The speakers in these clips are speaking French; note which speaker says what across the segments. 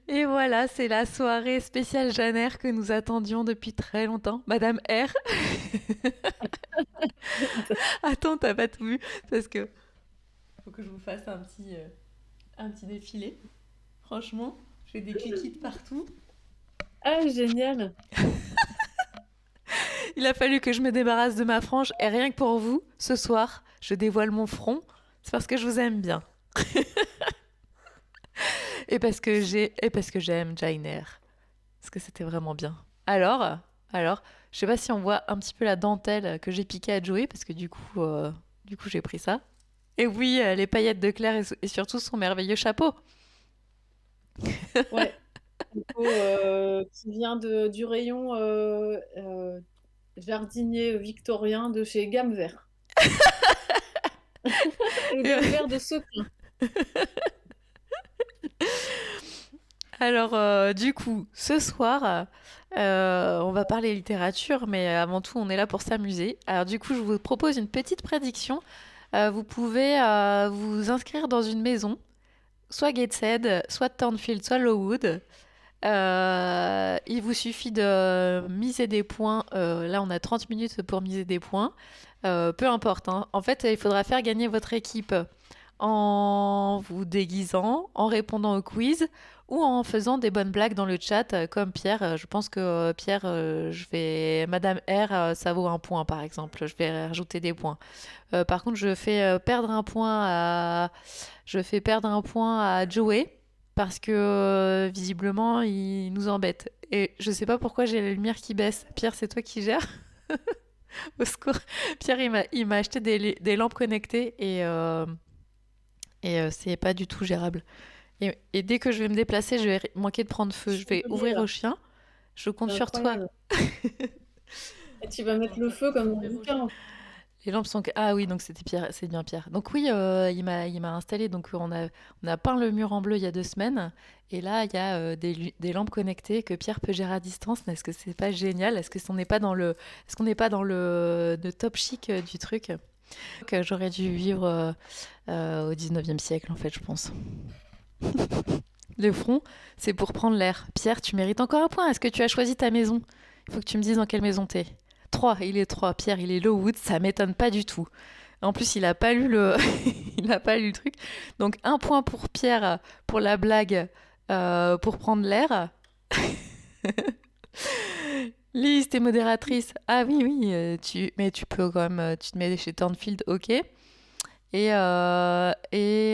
Speaker 1: Et voilà, c'est la soirée spéciale Jeanne R que nous attendions depuis très longtemps. Madame R. Attends, t'as pas tout vu parce que faut que je vous fasse un petit défilé. Franchement, j'ai des cliquis de partout.
Speaker 2: Ah, génial.
Speaker 1: Il a fallu que je me débarrasse de ma frange et rien que pour vous, ce soir, je dévoile mon front. C'est parce que je vous aime bien et parce que j'aime Jane Eyre. Parce que c'était vraiment bien. Alors, je sais pas si on voit un petit peu la dentelle que j'ai piquée à Joey parce que du coup j'ai pris ça. Et oui, les paillettes de Claire et surtout son merveilleux chapeau.
Speaker 2: Ouais. Qui vient du rayon jardinier victorien de chez Gamme Vert. Le Gamme Vert de Seclin.
Speaker 1: Alors, du coup, ce soir, on va parler littérature, mais avant tout, on est là pour s'amuser. Alors, du coup, je vous propose une petite prédiction. Vous pouvez vous inscrire dans une maison, soit Gateshead, soit Thornfield, soit Lowood. Il vous suffit de miser des points. Là, on a 30 minutes pour miser des points. Peu importe, hein. En fait, il faudra faire gagner votre équipe en vous déguisant, en répondant au quiz ou en faisant des bonnes blagues dans le chat, comme Pierre. Je pense que Pierre, je vais. Madame R, ça vaut un point par exemple. Je vais rajouter des points. Par contre, je fais perdre un point à Joey parce que visiblement il nous embête. Et je sais pas pourquoi j'ai la lumière qui baisse. Pierre, c'est toi qui gères. Au secours. Pierre, il m'a acheté des lampes connectées et c'est pas du tout gérable. Et dès que je vais me déplacer, je vais manquer de prendre feu. Je vais ouvrir au chien. Je compte sur toi.
Speaker 2: Incroyable. Et tu vas mettre le feu comme dans le bouquin.
Speaker 1: Les lampes sont... Ah oui, donc c'était Pierre, c'est bien Pierre. Donc oui, il m'a installé. Donc on a peint le mur en bleu il y a 2 semaines. Et là, il y a des lampes connectées que Pierre peut gérer à distance. Est-ce que c'est pas génial? Est-ce qu'on n'est pas dans le top chic du truc? Que j'aurais dû vivre au 19e siècle, en fait, je pense. Le front, c'est pour prendre l'air. Pierre, tu mérites encore un point. Est-ce que tu as choisi ta maison? Il faut que tu me dises dans quelle maison t'es. 3, il est 3. Pierre, il est Lowood, ça m'étonne pas du tout. En plus, il a pas lu le, il a pas lu le truc. Donc un point pour Pierre pour la blague, pour prendre l'air. Lise, t'es modératrice. Ah oui, oui, mais tu peux quand même, tu te mets chez Thornfield, ok. Et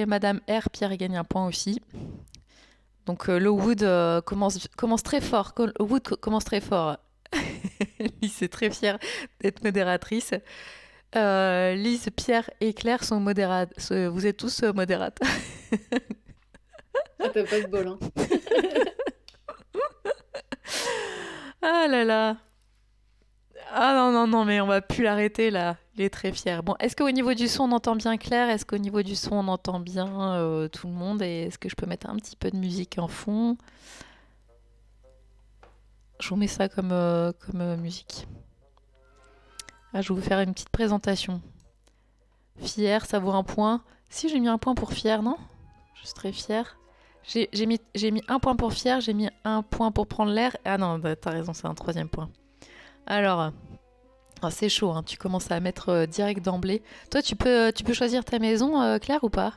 Speaker 1: Madame R, Pierre, il gagne un point aussi. Donc Lowood commence très fort. Lowood commence très fort. Lise est très fière d'être modératrice. Lise, Pierre et Claire sont modérates. Vous êtes tous modérates.
Speaker 2: Ah, t'as pas de bol, hein.
Speaker 1: Ah là là. Ah non, non, non, mais on va plus l'arrêter là. Il est très fier. Bon, est-ce qu'au niveau du son, on entend bien Claire? Est-ce qu'au niveau du son, on entend bien tout le monde? Et est-ce que je peux mettre un petit peu de musique en fond? Je vous mets ça comme musique. Ah, je vais vous faire une petite présentation. Fier, ça vaut un point. Si j'ai mis un point pour fier, non? Je suis très fière. J'ai mis un point pour fier, j'ai mis un point pour prendre l'air. Ah non, bah, t'as raison, c'est un troisième point. Alors, c'est chaud, hein, tu commences à mettre direct d'emblée. Toi, tu peux choisir ta maison, Claire, ou pas?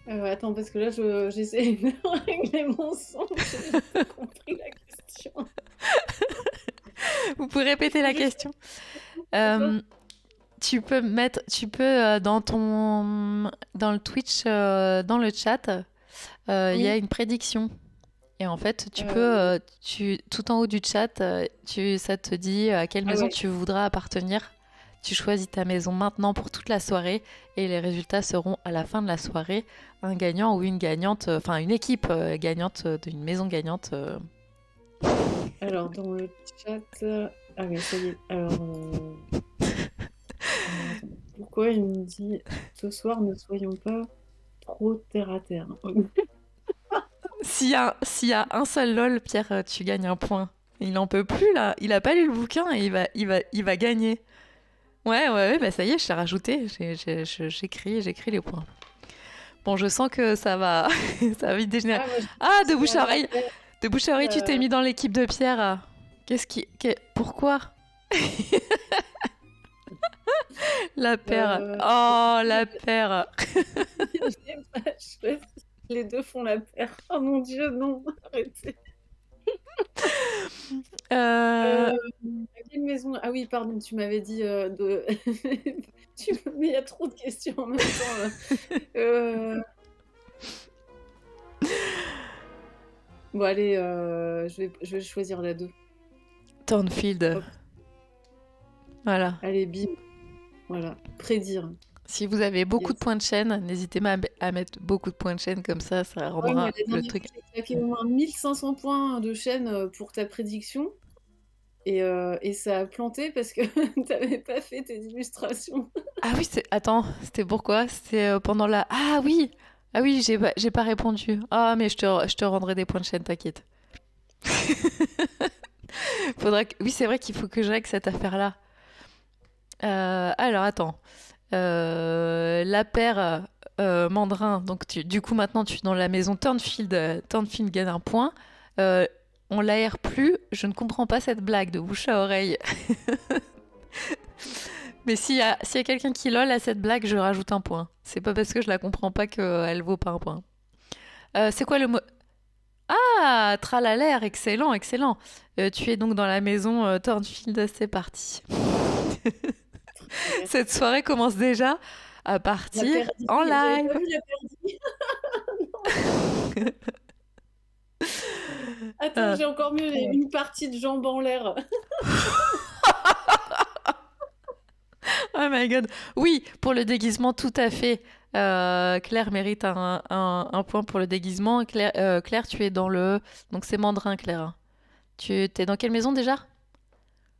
Speaker 2: Attends, parce que là, j'essaie de régler mon son. J'ai pas compris la question.
Speaker 1: Vous pouvez répéter la
Speaker 2: Je sais
Speaker 1: question.
Speaker 2: pas.
Speaker 1: Euh, tu peux dans le Twitch, dans le chat, il y a
Speaker 2: Oui.
Speaker 1: une prédiction. Et en fait,
Speaker 2: Euh,
Speaker 1: tout en haut du chat, ça te dit à quelle
Speaker 2: Ah
Speaker 1: maison
Speaker 2: ouais.
Speaker 1: tu voudras appartenir. Tu choisis ta maison maintenant pour toute la soirée et les résultats seront à la fin de la soirée un gagnant ou une gagnante, enfin une équipe gagnante d'une maison gagnante.
Speaker 2: Alors, dans le chat. Ah oui, ça y est. Alors, attends. Pourquoi il me dit ce soir ne soyons pas trop terre à terre?
Speaker 1: S'il y a un seul lol, Pierre, tu gagnes un point. Il en peut plus là. Il a pas lu le bouquin et il va gagner. Ouais, ouais, ouais, bah ça y est, je t'ai rajouté. J'écris les points. Bon, je sens que ça va, ça va vite dégénérer.
Speaker 2: Ah, moi, je
Speaker 1: Ah, de bouche
Speaker 2: dirais
Speaker 1: à
Speaker 2: la
Speaker 1: oreille,
Speaker 2: paire.
Speaker 1: de bouche à oreille, tu t'es
Speaker 2: euh,
Speaker 1: mis dans l'équipe de Pierre. Pourquoi la paire? Oh,
Speaker 2: J'ai
Speaker 1: la paire.
Speaker 2: j'ai pas choisi. Les deux font la paire. Oh mon Dieu, non, arrêtez.
Speaker 1: Euh,
Speaker 2: Euh, à quelle maison? Ah oui, pardon, tu m'avais dit de. Mais il y a trop de questions en même temps là. Euh, Bon, allez, je vais choisir la 2.
Speaker 1: Thornfield.
Speaker 2: Hop,
Speaker 1: Voilà.
Speaker 2: allez, bim. Voilà. Prédire.
Speaker 1: Si vous avez beaucoup de
Speaker 2: Yes.
Speaker 1: points de chaîne, n'hésitez pas à mettre beaucoup de points de chaîne, comme ça
Speaker 2: Ouais, moi,
Speaker 1: rendra
Speaker 2: la
Speaker 1: le
Speaker 2: dernière
Speaker 1: truc.
Speaker 2: fois, j'ai claqué au moins 1500 points de chaîne pour ta prédiction. Et ça a planté parce que t'avais pas fait tes illustrations.
Speaker 1: Ah oui, attends, c'était pourquoi? C'était pendant la... Ah oui! Ah oui, j'ai pas répondu. Ah, mais je te rendrai des points de chaîne, t'inquiète. Oui, c'est vrai qu'il faut que je règle cette affaire-là. Alors, attends. La paire Mandrin, donc du coup, maintenant, tu es dans la maison Turnfield. Turnfield gagne un point. Euh, on l'aère plus. Je ne comprends pas cette blague de bouche à oreille. Mais s'il y a quelqu'un qui lol à cette blague, je rajoute un point. C'est pas parce que je la comprends pas qu'elle vaut pas un point. C'est quoi le mot? Ah, tralalaire, excellent, excellent. Tu es donc dans la maison Thornfield, c'est parti.
Speaker 2: Bien.
Speaker 1: Cette soirée commence déjà à
Speaker 2: La
Speaker 1: partir
Speaker 2: perdue.
Speaker 1: en
Speaker 2: J'avais pas
Speaker 1: live.
Speaker 2: vu la perdue. Attends,
Speaker 1: Euh,
Speaker 2: j'ai encore mieux une partie de jambes en l'air.
Speaker 1: oh my god. Oui, pour le déguisement, tout à fait. Claire mérite un point pour le déguisement. Claire, tu es dans le... Donc c'est Mandrin, Claire. Tu t'es dans quelle maison déjà?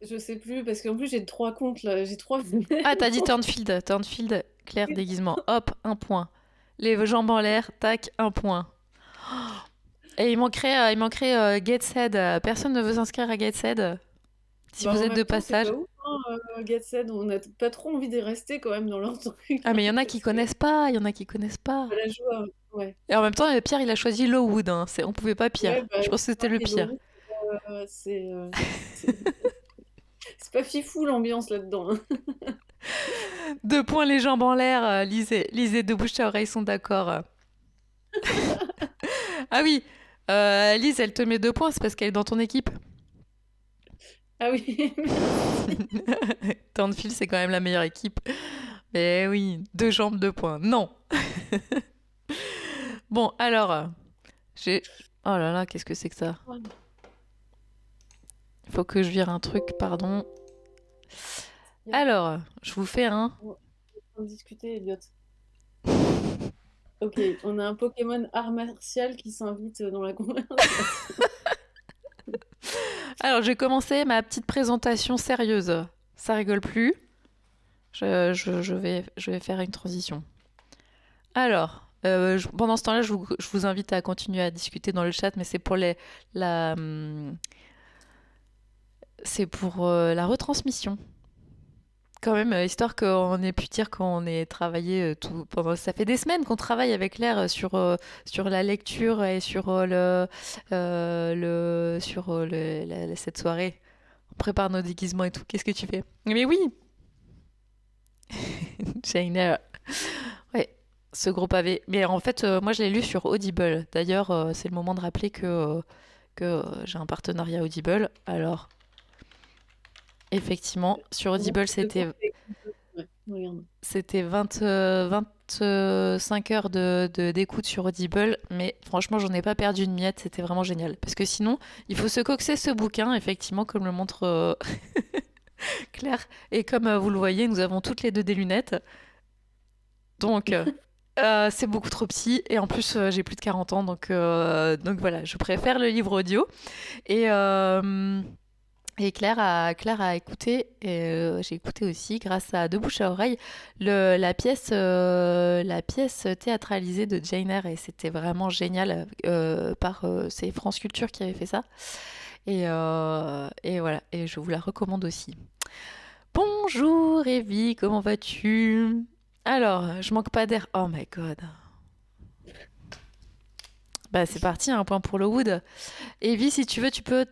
Speaker 2: Je sais plus parce qu'en plus j'ai 3 comptes là. J'ai 3
Speaker 1: Ah, t'as dit
Speaker 2: maisons.
Speaker 1: Turnfield. Turnfield, Claire, déguisement. Hop, un point. Les jambes en l'air, tac, un point. Et il manquerait Gateshead. Personne ne veut s'inscrire à Gateshead si
Speaker 2: Bah,
Speaker 1: vous
Speaker 2: en
Speaker 1: get de
Speaker 2: même temps, c'est
Speaker 1: passage.
Speaker 2: pas ouf, hein, Get Set, on a pas trop envie d'y rester quand même dans leur truc,
Speaker 1: Ah,
Speaker 2: hein,
Speaker 1: mais il y en a qui
Speaker 2: parce que
Speaker 1: connaissent pas. Il y en a qui connaissent pas.
Speaker 2: à la joie, ouais.
Speaker 1: Et en même temps, Pierre, il a choisi Lowood. Hein. On pouvait pas
Speaker 2: Ouais,
Speaker 1: pire.
Speaker 2: bah,
Speaker 1: Je pense que c'était le
Speaker 2: pareil,
Speaker 1: pire.
Speaker 2: Lourou, c'est c'est pas fifou l'ambiance là-dedans, hein.
Speaker 1: 2 points, les jambes en l'air. Lisez de bouche à oreille sont d'accord. Ah oui, Lise, elle te met 2 points, c'est parce qu'elle est dans ton équipe.
Speaker 2: Ah oui, merci.
Speaker 1: Turnfield, c'est quand même la meilleure équipe. Mais oui, 2 jambes, 2 points. Non. Bon, alors, j'ai... Oh là là, qu'est-ce que c'est que ça? Il faut que je vire un truc, pardon. Alors, je vous fais un...
Speaker 2: On est en train de discuter, Elliot. Ok, on a un Pokémon art martial qui s'invite dans la conversation.
Speaker 1: Alors, j'ai commencé ma petite présentation sérieuse. Ça rigole plus. Je vais faire une transition. Alors, pendant ce temps-là, je vous invite à continuer à discuter dans le chat, mais la, c'est pour la retransmission. Quand même, histoire qu'on ait pu dire qu'on ait travaillé tout pendant. Ça fait des semaines qu'on travaille avec l'air sur la lecture et sur cette soirée. On prépare nos déguisements et tout. Qu'est-ce que tu fais? Mais oui, Jane. Ouais, ce gros pavé. Mais en fait, moi, je l'ai lu sur Audible. D'ailleurs, c'est le moment de rappeler que j'ai un partenariat Audible. Alors, effectivement, sur
Speaker 2: Bon,
Speaker 1: Audible,
Speaker 2: le temps fait- ouais, regarde.
Speaker 1: c'était 25 heures d'écoute sur Audible. Mais franchement, j'en ai pas perdu une miette. C'était vraiment génial. Parce que sinon, il faut se coxer ce bouquin, effectivement, comme le montre Claire. Et comme vous le voyez, nous avons toutes les deux des lunettes. Donc, c'est beaucoup trop petit. Et en plus, j'ai plus de 40 ans. Donc voilà, je préfère le livre audio. Et, euh, et Claire a écouté. Et j'ai écouté aussi, grâce à De Bouche à Oreille, la pièce théâtralisée de Jane Eyre. Et c'était vraiment génial. C'est France Culture qui avait fait ça. Et voilà. Et je vous la recommande aussi. Bonjour Evie, comment vas-tu? Alors, je manque pas d'air. Oh my god. Bah, c'est parti, un point pour le Wood. Evie, si tu veux, tu peux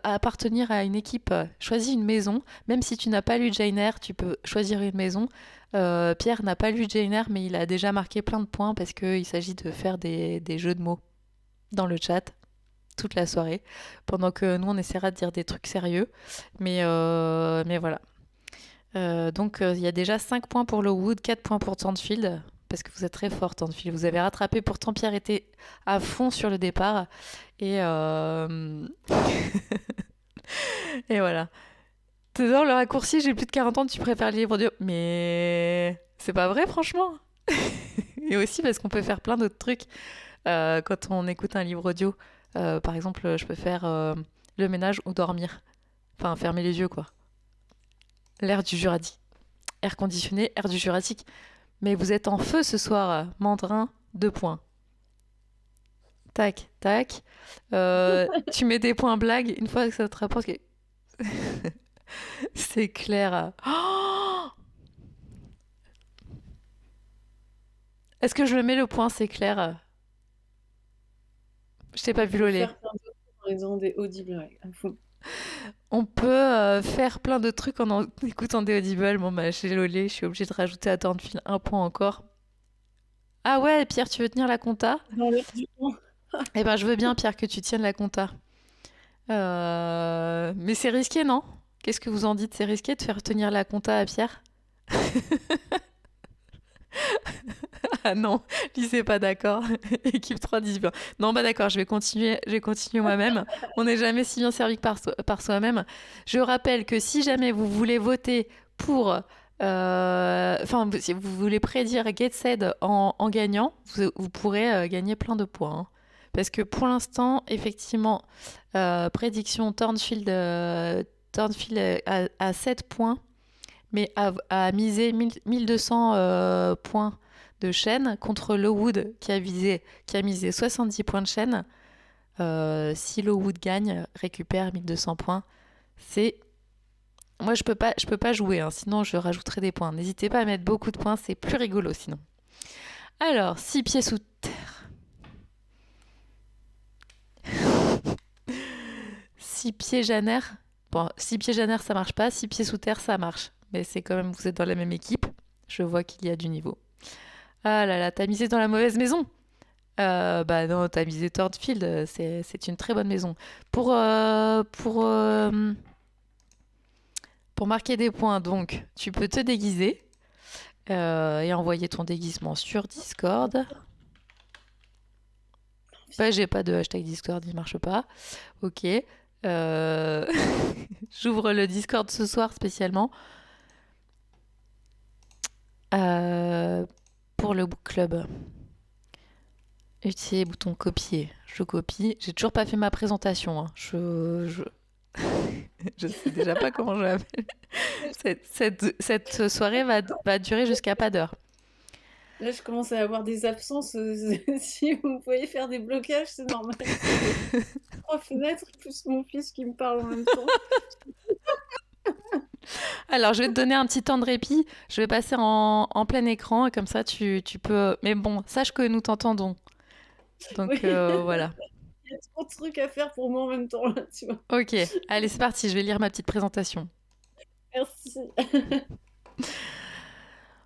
Speaker 1: appartenir à une équipe. Choisis une maison. Même si tu n'as pas lu Jane Eyre, tu peux choisir une maison. Pierre n'a pas lu Jane Eyre, mais il a déjà marqué plein de points parce qu'il s'agit de faire des jeux de mots dans le chat toute la soirée, pendant que nous, on essaiera de dire des trucs sérieux. Mais voilà. Donc, il y a déjà 5 points pour le Wood, 4 points pour Tantfield, parce que vous êtes très fort, Tantfield. Vous avez rattrapé, pourtant Pierre était à fond sur le départ. Et, et voilà. T'es dans le raccourci, j'ai plus de 40 ans, tu préfères le livre audio. Mais c'est pas vrai, franchement. Et aussi parce qu'on peut faire plein d'autres trucs quand on écoute un livre audio. Par exemple, je peux faire le ménage ou dormir. Enfin, fermer les yeux, quoi. L'air du Jurassique. Air conditionné, air du Jurassique. Mais vous êtes en feu ce soir, Mandrin, 2 points. Tac, tac. Tu mets des points blagues une fois que ça te rapporte. C'est clair. Oh, est-ce que je le mets le point, c'est clair? Je t'ai pas vu
Speaker 2: On peut
Speaker 1: l'olé.
Speaker 2: faire plein d'autres en raison des audibles, ouais, à fond.
Speaker 1: On peut faire plein de trucs en écoutant des Audible. Bon, bah, chez l'olé, je suis obligée de rajouter à Turnfil un point encore. Ah ouais, Pierre, tu veux tenir la compta?
Speaker 2: Dans l'air du temps.
Speaker 1: Eh ben, je veux bien, Pierre, que tu tiennes la compta. Mais c'est risqué, non? Qu'est-ce que vous en dites? C'est risqué de faire tenir la compta à Pierre? Ah non, lui c'est pas d'accord. Équipe 3 dit bien. Non, bah d'accord, je vais continuer moi-même. On n'est jamais si bien servi que par soi-même. Je rappelle que si jamais vous voulez voter pour... Enfin, si vous voulez prédire Get Said en gagnant, vous pourrez gagner plein de points, hein. Parce que pour l'instant, effectivement, prédiction Thornfield à 7 points, mais à miser 1200 points de chaîne contre Lowood qui a misé 70 points de chaîne. Si Lowood gagne, récupère 1200 points. C'est Moi je peux pas jouer, hein, sinon je rajouterai des points. N'hésitez pas à mettre beaucoup de points, c'est plus rigolo sinon. Alors, 6 pieds sous terre. 6 pieds Janer. Bon, 6 pieds Janer ça marche pas, 6 pieds sous terre ça marche. Mais c'est quand même, vous êtes dans la même équipe. Je vois qu'il y a du niveau. Ah là là, t'as misé dans la mauvaise maison. Bah non, t'as misé Thornfield, c'est une très bonne maison. Pour marquer des points, donc, tu peux te déguiser et envoyer ton déguisement sur Discord. Bah, j'ai pas de hashtag Discord, il marche pas. Ok. J'ouvre le Discord ce soir spécialement pour le book club. Utiliser bouton copier. Je copie. J'ai toujours pas fait ma présentation, hein. Je sais déjà pas comment je l'appelle. Cette soirée va durer jusqu'à pas d'heure.
Speaker 2: Là, je commence à avoir des absences. Si vous pouvez faire des blocages, c'est normal. C'est 3 fenêtres plus mon fils qui me parle en même temps.
Speaker 1: Alors, je vais te donner un petit temps de répit. Je vais passer en plein écran et comme ça, tu peux. Mais bon, sache que nous t'entendons.
Speaker 2: Oui,
Speaker 1: Donc, voilà.
Speaker 2: il y a trop de trucs à faire pour moi en même temps, là, tu vois.
Speaker 1: Ok, allez, c'est parti. Je vais lire ma petite présentation.
Speaker 2: Merci.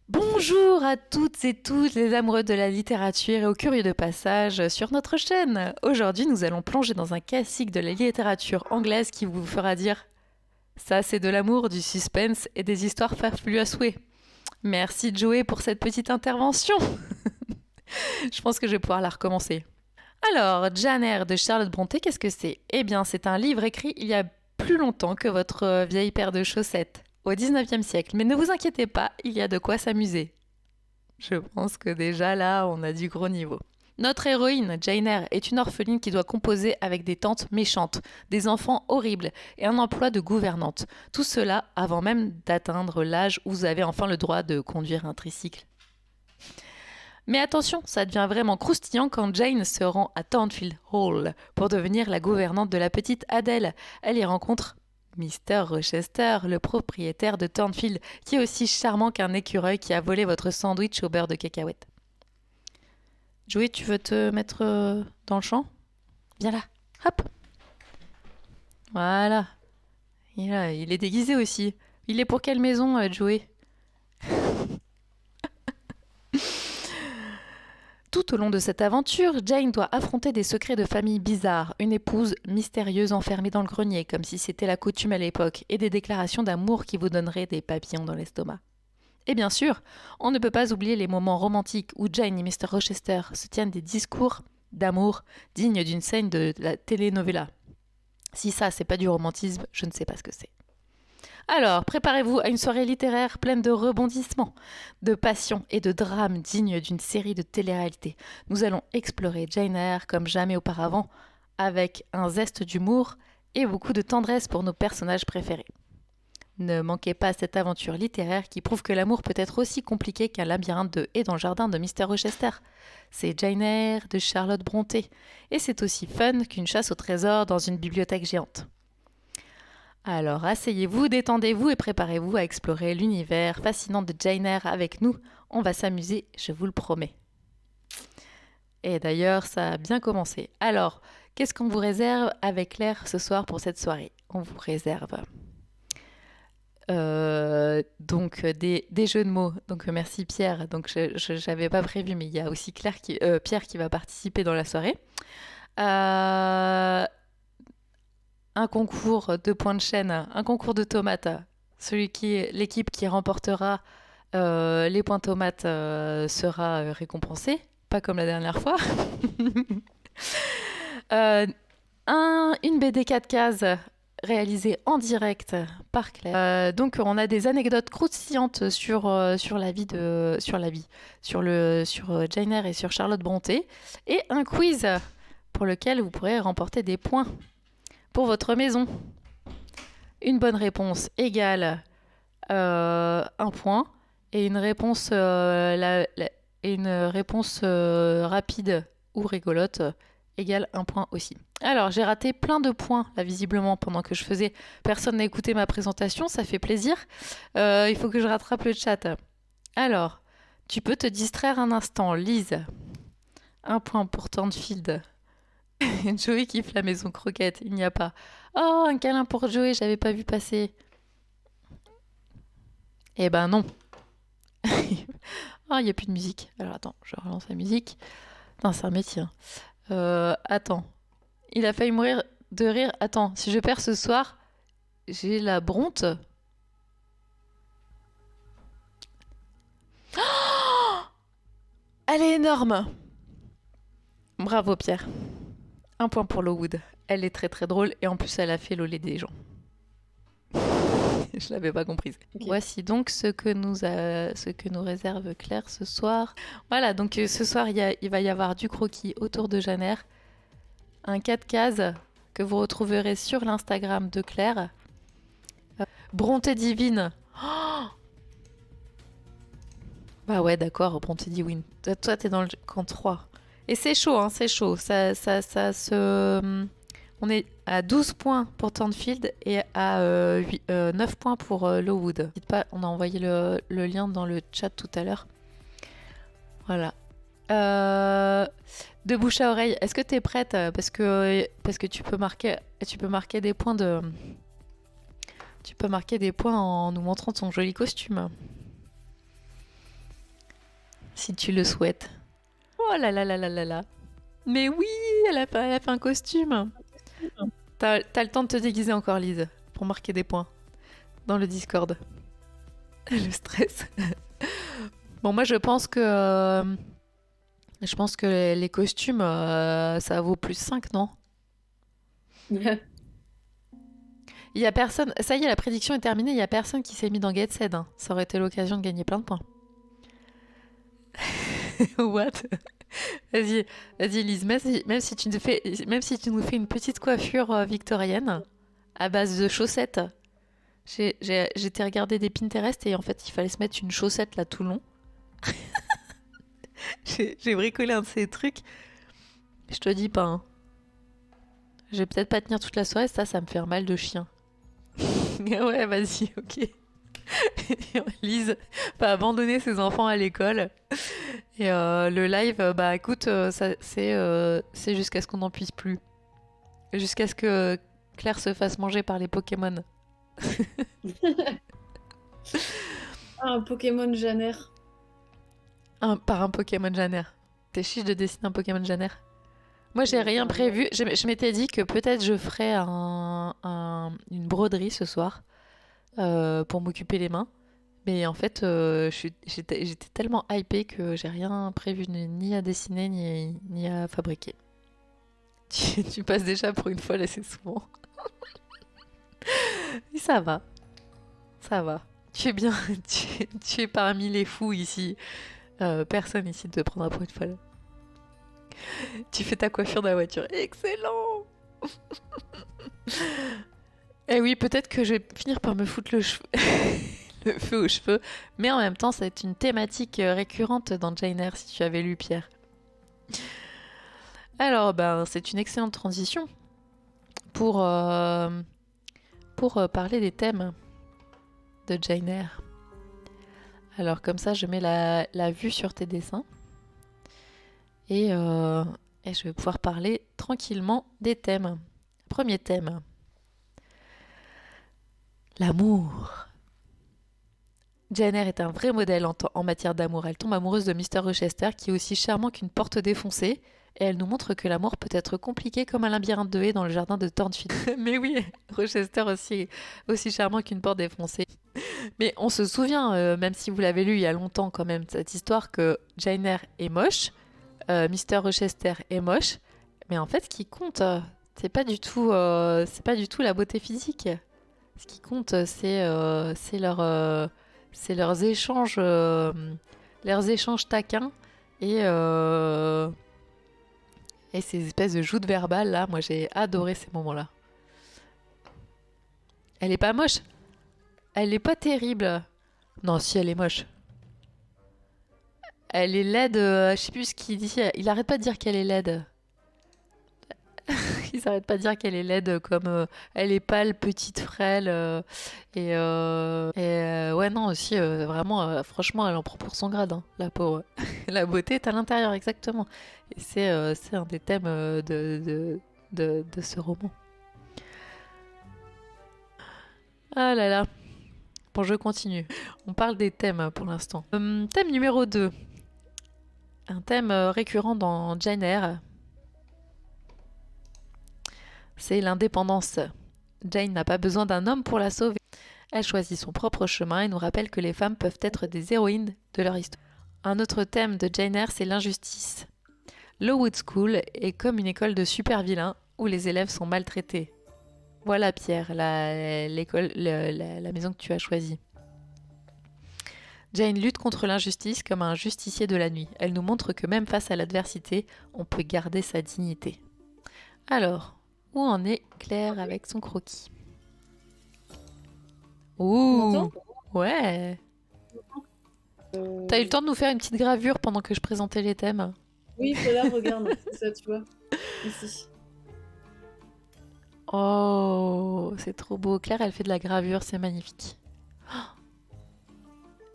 Speaker 1: Bonjour à toutes et tous les amoureux de la littérature et aux curieux de passage sur notre chaîne. Aujourd'hui, nous allons plonger dans un classique de la littérature anglaise qui vous fera dire ça, c'est de l'amour, du suspense et des histoires farfelues à souhait. Merci Joey pour cette petite intervention. Je pense que je vais pouvoir la recommencer. Alors, Jane Eyre de Charlotte Brontë, qu'est-ce que c'est? Eh bien, c'est un livre écrit il y a plus longtemps que votre vieille paire de chaussettes, au 19e siècle. Mais ne vous inquiétez pas, il y a de quoi s'amuser. Je pense que déjà là, on a du gros niveau. Notre héroïne, Jane Eyre, est une orpheline qui doit composer avec des tantes méchantes, des enfants horribles et un emploi de gouvernante. Tout cela avant même d'atteindre l'âge où vous avez enfin le droit de conduire un tricycle. Mais attention, ça devient vraiment croustillant quand Jane se rend à Thornfield Hall pour devenir la gouvernante de la petite Adèle. Elle y rencontre Mr. Rochester, le propriétaire de Thornfield, qui est aussi charmant qu'un écureuil qui a volé votre sandwich au beurre de cacahuète. Joey, tu veux te mettre dans le champ? Viens là. Hop. Voilà. Il est déguisé aussi. Il est pour quelle maison, Joey? Tout au long de cette aventure, Jane doit affronter des secrets de famille bizarres, une épouse mystérieuse enfermée dans le grenier, comme si c'était la coutume à l'époque, et des déclarations d'amour qui vous donneraient des papillons dans l'estomac. Et bien sûr, on ne peut pas oublier les moments romantiques où Jane et Mr. Rochester se tiennent des discours d'amour dignes d'une scène de la telenovela. Si ça, c'est pas du romantisme, je ne sais pas ce que c'est. Alors, préparez-vous à une soirée littéraire pleine de rebondissements, de passion et de drames dignes d'une série de télé-réalité. Nous allons explorer Jane Eyre comme jamais auparavant, avec un zeste d'humour et beaucoup de tendresse pour nos personnages préférés. Ne manquez pas cette aventure littéraire qui prouve que l'amour peut être aussi compliqué qu'un labyrinthe de haies dans le jardin de Mr. Rochester. C'est Jane Eyre de Charlotte Brontë, et c'est aussi fun qu'une chasse au trésor dans une bibliothèque géante. Alors asseyez-vous, détendez-vous et préparez-vous à explorer l'univers fascinant de Jane Eyre avec nous. On va s'amuser, je vous le promets. Et d'ailleurs, ça a bien commencé. Alors, qu'est-ce qu'on vous réserve avec Claire ce soir pour cette soirée? On vous réserve donc des jeux de mots. Donc merci Pierre. Donc je n'avais pas prévu, mais il y a aussi Pierre qui va participer dans la soirée. Un concours de points de chaîne, un concours de tomates. L'équipe qui remportera les points tomates sera récompensée, pas comme la dernière fois. Une BD 4 cases réalisée en direct par Claire. Donc on a des anecdotes croustillantes sur Jane Eyre et sur Charlotte Brontë, et un quiz pour lequel vous pourrez remporter des points pour votre maison. Une bonne réponse égale un point, et une réponse, rapide ou rigolote égale un point aussi. Alors, j'ai raté plein de points, là, visiblement, pendant que je faisais. Personne n'a écouté ma présentation, ça fait plaisir. Il faut que je rattrape le chat. Alors, tu peux te distraire un instant, Lise. Un point pour Thornfield. Joey kiffe la maison croquette, il n'y a pas. Oh, un câlin pour Joey, j'avais pas vu passer. Eh ben non. Oh, il n'y a plus de musique. Alors attends, je relance la musique. Non, c'est un métier. Attends. Il a failli mourir de rire. Attends, si je perds ce soir, j'ai la bronte. Oh, elle est énorme. Bravo Pierre. Un point pour Lowood. Elle est très très drôle, et en plus elle a fait loler des gens. Je l'avais pas comprise. Okay. Voici donc ce que nous réserve Claire ce soir. Voilà, donc ce soir il va y avoir du croquis autour de Jane Eyre, un 4 cases que vous retrouverez sur l'Instagram de Claire. Brontë divine. Oh, bah ouais, d'accord, Brontë divine. Toi t'es dans le camp 3. Et c'est chaud, hein, c'est chaud. Ça se... On est à 12 points pour Thornfield et à 9 points pour Lowood. Dites pas, on a envoyé le lien dans le chat tout à l'heure. Voilà. De bouche à oreille, est-ce que tu es prête? Parce que tu peux marquer des points de... Tu peux marquer des points en nous montrant ton joli costume. Si tu le souhaites. Oh là là là là là là. Mais oui, elle a fait un costume. T'as le temps de te déguiser encore, Lise, pour marquer des points dans le Discord. Le stress. Bon, moi, je pense que les costumes, ça vaut plus 5, non? Il y a personne... Ça y est, la prédiction est terminée. Il y a personne qui s'est mis dans Get Said. Hein. Ça aurait été l'occasion de gagner plein de points. What? Vas-y, Lise, même si tu nous fais une petite coiffure victorienne à base de chaussettes. J'étais regarder des Pinterest et en fait, il fallait se mettre une chaussette là tout long. J'ai bricolé un de ces trucs. Je te dis pas, hein. Je vais peut-être pas tenir toute la soirée, ça me fait un mal de chien. Ouais, vas-y, ok. Lise va abandonner ses enfants à l'école Et le live, bah écoute, c'est jusqu'à ce qu'on n'en puisse plus. Jusqu'à ce que Claire se fasse manger par les Pokémon.
Speaker 2: Ah, un Pokémon Janer.
Speaker 1: Par un Pokémon Janer. T'es chiche de dessiner un Pokémon Janer. Moi, j'ai rien prévu. Je m'étais dit que peut-être je ferais une broderie ce soir pour m'occuper les mains. Mais en fait, j'étais tellement hypée que j'ai rien prévu ni à dessiner ni à fabriquer. Tu passes déjà pour une folle assez souvent. Et ça va, ça va. Tu es bien, tu es parmi les fous ici. Personne ici ne te prendra pour une folle. Tu fais ta coiffure dans la voiture. Excellent. Eh oui, peut-être que je vais finir par me foutre le feu aux cheveux. Mais en même temps, c'est une thématique récurrente dans Jane Eyre, si tu avais lu Pierre. Alors, ben, c'est une excellente transition pour, parler des thèmes de Jane Eyre. Alors, comme ça, je mets la vue sur tes dessins. Et je vais pouvoir parler tranquillement des thèmes. Premier thème. L'amour. Jane Eyre est un vrai modèle en matière d'amour. Elle tombe amoureuse de Mr. Rochester, qui est aussi charmant qu'une porte défoncée, et elle nous montre que l'amour peut être compliqué comme un labyrinthe de haies dans le jardin de Thornfield. Mais oui, Rochester aussi charmant qu'une porte défoncée. Mais on se souvient, même si vous l'avez lu il y a longtemps quand même, cette histoire que Jane Eyre est moche, Mr. Rochester est moche, mais en fait ce qui compte, c'est pas du tout la beauté physique. Ce qui compte, c'est leurs échanges taquins et ces espèces de joutes verbales là. Moi, j'ai adoré ces moments-là. Elle est pas moche. Elle est pas terrible. Non, si elle est moche. Elle est laide. Je sais plus ce qu'il dit. Il arrête pas de dire qu'elle est laide. Ils arrêtent pas de dire qu'elle est laide, comme elle est pâle, petite, frêle. Ouais, non, aussi, vraiment, franchement, elle en prend pour son grade, hein, la pauvre. La beauté est à l'intérieur, exactement. Et c'est un des thèmes de ce roman. Ah là là. Bon, je continue. On parle des thèmes pour l'instant. Thème numéro 2. Un thème récurrent dans Jane Eyre. C'est l'indépendance. Jane n'a pas besoin d'un homme pour la sauver. Elle choisit son propre chemin et nous rappelle que les femmes peuvent être des héroïnes de leur histoire. Un autre thème de Jane Eyre, c'est l'injustice. Lowood School est comme une école de super vilains où les élèves sont maltraités. Voilà Pierre, la maison que tu as choisie. Jane lutte contre l'injustice comme un justicier de la nuit. Elle nous montre que même face à l'adversité, on peut garder sa dignité. Alors, où en est Claire avec son croquis? Ouh, ouais. T'as eu le temps de nous faire une petite gravure pendant que je présentais les thèmes?
Speaker 2: Oui, là, regarde, c'est ça, tu vois. Ici.
Speaker 1: Oh, c'est trop beau. Claire, elle fait de la gravure, c'est magnifique.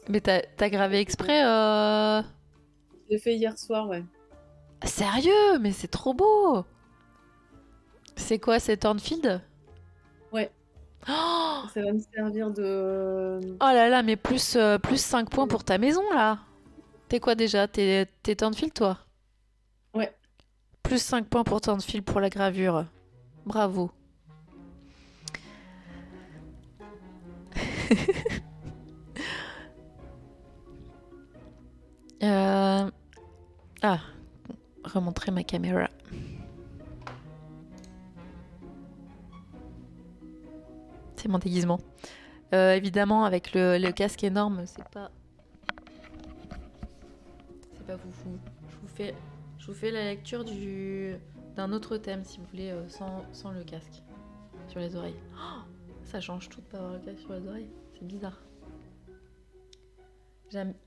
Speaker 1: Mais t'as gravé exprès
Speaker 2: Je l'ai fait hier soir, ouais.
Speaker 1: Sérieux? Mais c'est trop beau! C'est quoi, c'est Thornfield?
Speaker 2: Ouais.
Speaker 1: Oh,
Speaker 2: Ça va me servir de...
Speaker 1: oh là là, mais plus 5 points pour ta maison, là. T'es quoi déjà? T'es Thornfield, toi?
Speaker 2: Ouais.
Speaker 1: Plus 5 points pour Thornfield pour la gravure. Bravo. Ah, remontrer ma caméra. C'est mon déguisement. Évidemment, avec le casque énorme, c'est pas foufou. Je vous fais la lecture d'un autre thème, si vous voulez, sans le casque sur les oreilles. Oh, ça change tout de pas avoir le casque sur les oreilles. C'est bizarre.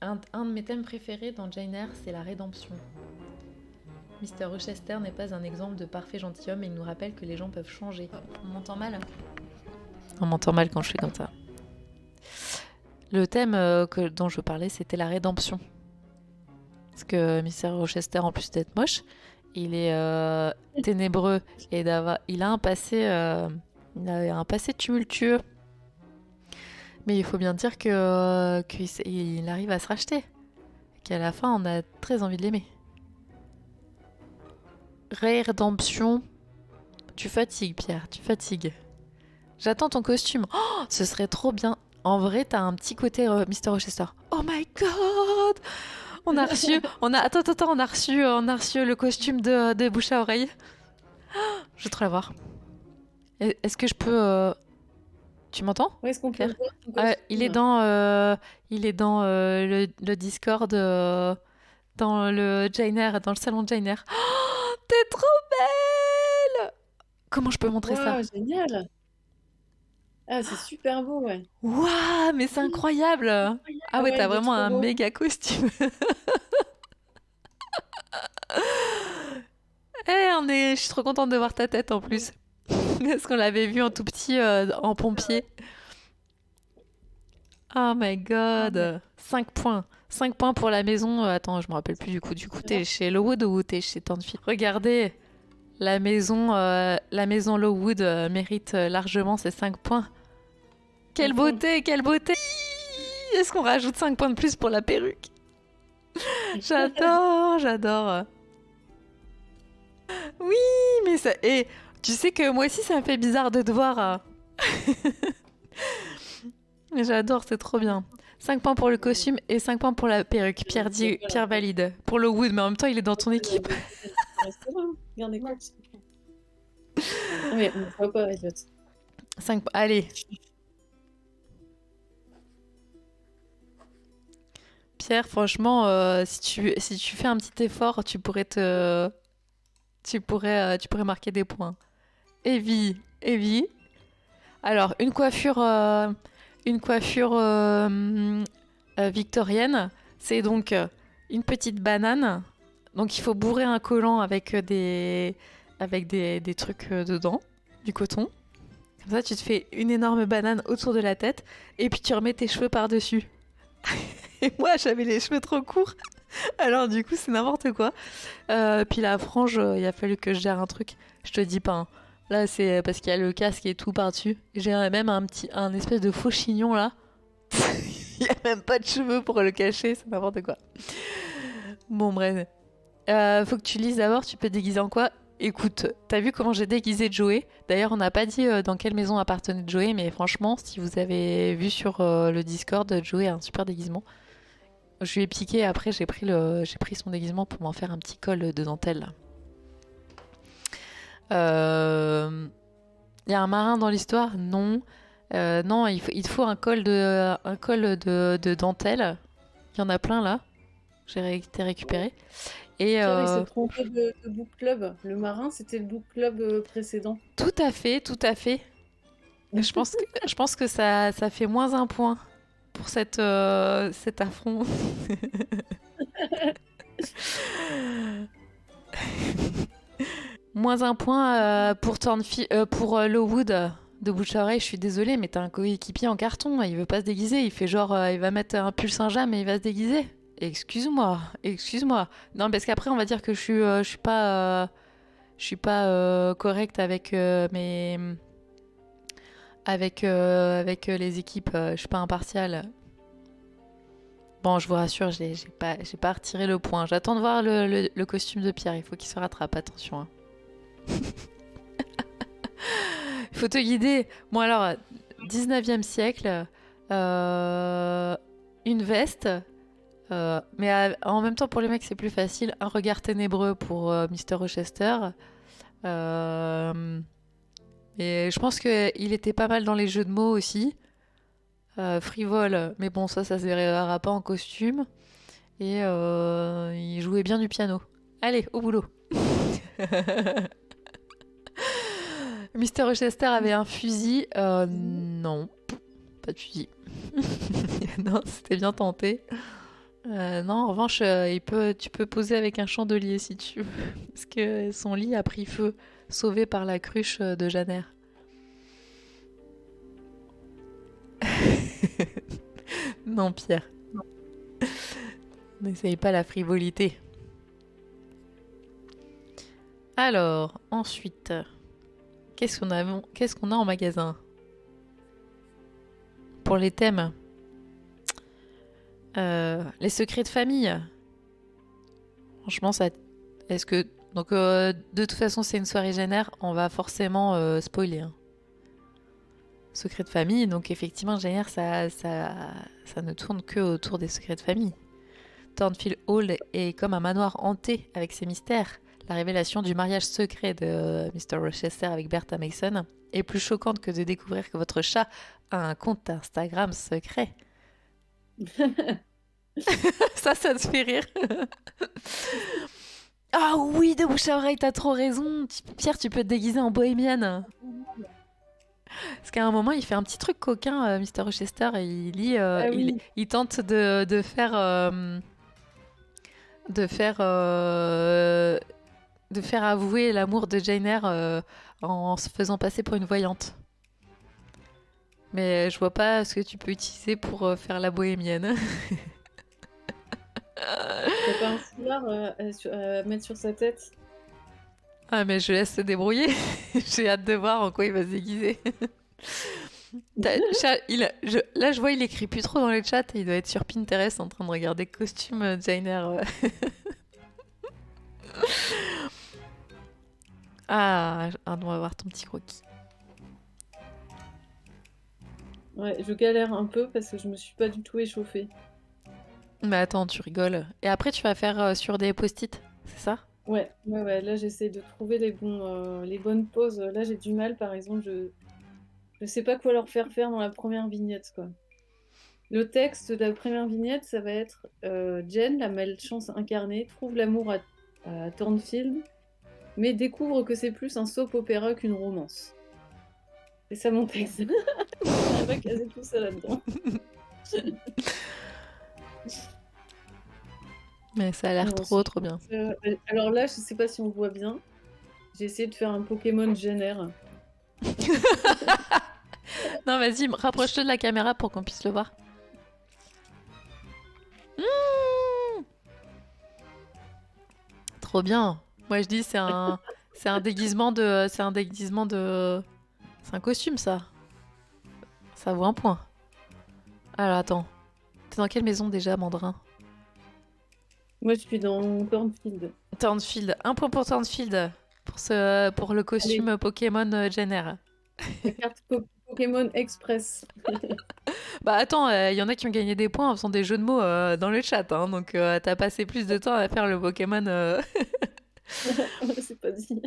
Speaker 1: Un de mes thèmes préférés dans Jane Eyre, c'est la rédemption. Mr. Rochester n'est pas un exemple de parfait gentilhomme et il nous rappelle que les gens peuvent changer. On m'entend mal? On m'entend mal quand je fais comme ça. Le thème dont je parlais, c'était la rédemption. Parce que Mr. Rochester, en plus d'être moche, il est ténébreux et il a un passé tumultueux. Mais il faut bien dire qu'il arrive à se racheter. Et qu'à la fin, on a très envie de l'aimer. Rédemption. Tu fatigues, Pierre, tu fatigues. J'attends ton costume. Oh, ce serait trop bien. En vrai, t'as un petit côté Mr. Rochester. Oh my god! Attends, on a reçu le costume de bouche à oreille. Je veux trop l'avoir. Est-ce que je peux... Tu m'entends,
Speaker 2: Où est-ce qu'on peut le
Speaker 1: Claire?
Speaker 2: voir, ton
Speaker 1: Il est
Speaker 2: costume?
Speaker 1: dans le Discord, dans le Jainer, dans le salon de Jainer. Oh, t'es trop belle! Comment je peux montrer ça?
Speaker 2: Waouh, génial! Ah, c'est super beau, ouais.
Speaker 1: Waouh, mais c'est incroyable! Ah
Speaker 2: Ah
Speaker 1: ouais,
Speaker 2: ouais,
Speaker 1: t'as
Speaker 2: il est
Speaker 1: vraiment
Speaker 2: trop
Speaker 1: un
Speaker 2: beau.
Speaker 1: méga costume. Je suis trop contente de voir ta tête en plus. Parce qu'on l'avait vu en tout petit en pompier. Oh my
Speaker 2: Ah ouais.
Speaker 1: god. 5 points. 5 points pour la maison. Attends, je me rappelle plus du coup. Du coup, t'es chez Lowood ou t'es chez Tante-Fille? Regardez, la maison Lowood mérite largement ses 5 points.
Speaker 2: À
Speaker 1: Quelle
Speaker 2: fond.
Speaker 1: beauté, quelle beauté! Est-ce qu'on rajoute 5 points de plus pour la perruque? J'adore, j'adore. Oui, mais ça... Et tu sais que moi aussi, ça me fait bizarre de te voir. J'adore, c'est trop bien. 5 points pour le costume et 5 points pour la perruque. Pierre valide. Pour le wood, mais en même temps, il est dans ton équipe.
Speaker 2: Reste là. Regardez quoi. Ah mais on ne voit pas, Elliot.
Speaker 1: 5 points. Allez. Pierre, franchement, si tu fais un petit effort, tu pourrais marquer des points. Evie. Alors, une coiffure victorienne, c'est donc une petite banane. Donc, il faut bourrer un collant avec des trucs dedans, du coton. Comme ça, tu te fais une énorme banane autour de la tête et puis tu remets tes cheveux par-dessus. Et moi, j'avais les cheveux trop courts. Alors, du coup, c'est n'importe quoi. Puis la frange, il a fallu que je gère un truc. Je te dis pas, hein. Là, c'est parce qu'il y a le casque et tout par-dessus. J'ai même un espèce de faux chignon là. Il y a même pas de cheveux pour le cacher, c'est n'importe quoi. Bon, bref. Faut que tu lises d'abord, tu peux te déguiser en quoi? Écoute, t'as vu comment j'ai déguisé Joey? D'ailleurs, on n'a pas dit dans quelle maison appartenait Joey, mais franchement, si vous avez vu sur le Discord, Joey a un super déguisement. Je lui ai piqué, après j'ai pris son déguisement pour m'en faire un petit col de dentelle. Il y a un marin dans l'histoire? Non. Non, il te faut un col de dentelle. Il y en a plein là. Été récupéré. Et
Speaker 2: Pierre, il s'est trompé de book club. Le marin, c'était le book club précédent.
Speaker 1: tout à fait, tout à fait. Je pense que ça fait moins un point pour cet affront. Moins un point pour Lowood de bouche à oreille. Je suis désolée, mais t'as un coéquipier en carton. Il veut pas se déguiser. Il fait genre, il va mettre un pull Saint-James et il va se déguiser. Excuse-moi, excuse-moi. Non, parce qu'après on va dire que je suis pas correcte avec avec les équipes. Je suis pas impartiale. Bon, je vous rassure, j'ai pas retiré le point. J'attends de voir le costume de Pierre. Il faut qu'il se rattrape. Attention, hein. Il faut te guider. Bon alors, 19e siècle, une veste, en même temps pour les mecs c'est plus facile, un regard ténébreux pour Mr. Rochester. Euh, et je pense qu'il était pas mal dans les jeux de mots aussi. Frivole, mais bon ça se verra pas en costume. Et il jouait bien du piano. Allez, au boulot. Mr. Rochester avait un fusil. Non, pas de fusil. Non, c'était bien tenté. Non, en revanche, tu peux poser avec un chandelier si tu veux. Parce que son lit a pris feu, sauvé par la cruche de Janer. Non, Pierre. N'essayez pas la frivolité. Alors, ensuite, qu'est-ce qu'on a en magasin? Pour les thèmes, les secrets de famille. Franchement, ça. Est-ce que. Donc, de toute façon, c'est une soirée génère, on va forcément spoiler, hein. Secrets de famille, donc effectivement, génère, ça ne tourne que autour des secrets de famille. Thornfield Hall est comme un manoir hanté avec ses mystères. La révélation du mariage secret de Mr. Rochester avec Bertha Mason est plus choquante que de découvrir que votre chat a un compte Instagram secret. Ça te fait rire. Ah oui, de bouche à oreille, t'as trop raison. Pierre, tu peux te déguiser en bohémienne. Parce qu'à un moment, il fait un petit truc coquin, Mr. Rochester, et il lit,
Speaker 2: Ah oui.
Speaker 1: il tente de faire, de faire, de faire avouer l'amour de Jane Eyre en se faisant passer pour une voyante. Mais je vois pas ce que tu peux utiliser pour faire la bohémienne.
Speaker 2: T'as pas un foulard à mettre sur sa tête?
Speaker 1: Ah, mais je laisse se débrouiller. J'ai hâte de voir en quoi il va se déguiser. Là, je vois, il écrit plus trop dans le chat. Il doit être sur Pinterest en train de regarder costume Jane Eyre. Ah, on va voir ton petit croquis.
Speaker 2: Ouais, je galère un peu parce que je me suis pas du tout échauffée.
Speaker 1: Mais attends, tu rigoles. Et après, tu vas faire sur des post-it, c'est ça?
Speaker 2: Ouais, là j'essaie de trouver les bonnes poses. Là j'ai du mal, par exemple, je sais pas quoi leur faire faire dans la première vignette, quoi. Le texte de la première vignette, ça va être Jen, la malchance incarnée, trouve l'amour à Thornfield, mais découvre que c'est plus un soap opéra qu'une romance. C'est ça mon texte. J'arrive à caser tout ça là-dedans.
Speaker 1: Mais ça a l'air trop bien.
Speaker 2: Alors là, je sais pas si on voit bien. J'ai essayé de faire un Pokémon génère.
Speaker 1: Non, vas-y, rapproche-toi de la caméra pour qu'on puisse le voir. Mmh, trop bien. Moi, je dis, c'est un déguisement de, c'est un costume, ça. Ça vaut un point. Alors, attends. T'es dans quelle maison déjà, Mandrin?
Speaker 2: Moi, je suis dans Thornfield.
Speaker 1: Thornfield. Un point pour Thornfield. Pour le costume Pokémon Jenner.
Speaker 2: La carte Pokémon Express.
Speaker 1: Bah attends, il y en a qui ont gagné des points en faisant des jeux de mots dans le chat, hein, donc t'as passé plus de temps à faire le Pokémon.
Speaker 2: C'est pas dit.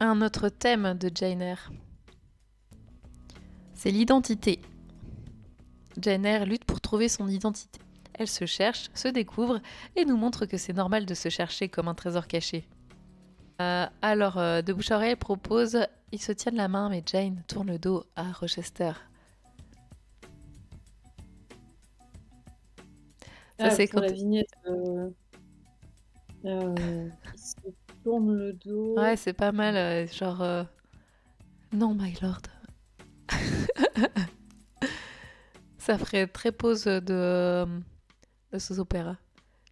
Speaker 1: Un autre thème de Jane Eyre, c'est l'identité. Jane Eyre lutte pour trouver son identité. Elle se cherche, se découvre et nous montre que c'est normal de se chercher comme un trésor caché. Alors, de bouche à oreille propose, ils se tiennent la main mais Jane tourne le dos à Rochester. Ça, c'est
Speaker 2: pour
Speaker 1: quand
Speaker 2: la vignette. Il se tourne le dos.
Speaker 1: Ouais, c'est pas mal, genre... Non, my lord. Ça ferait très pose de sous-opéra.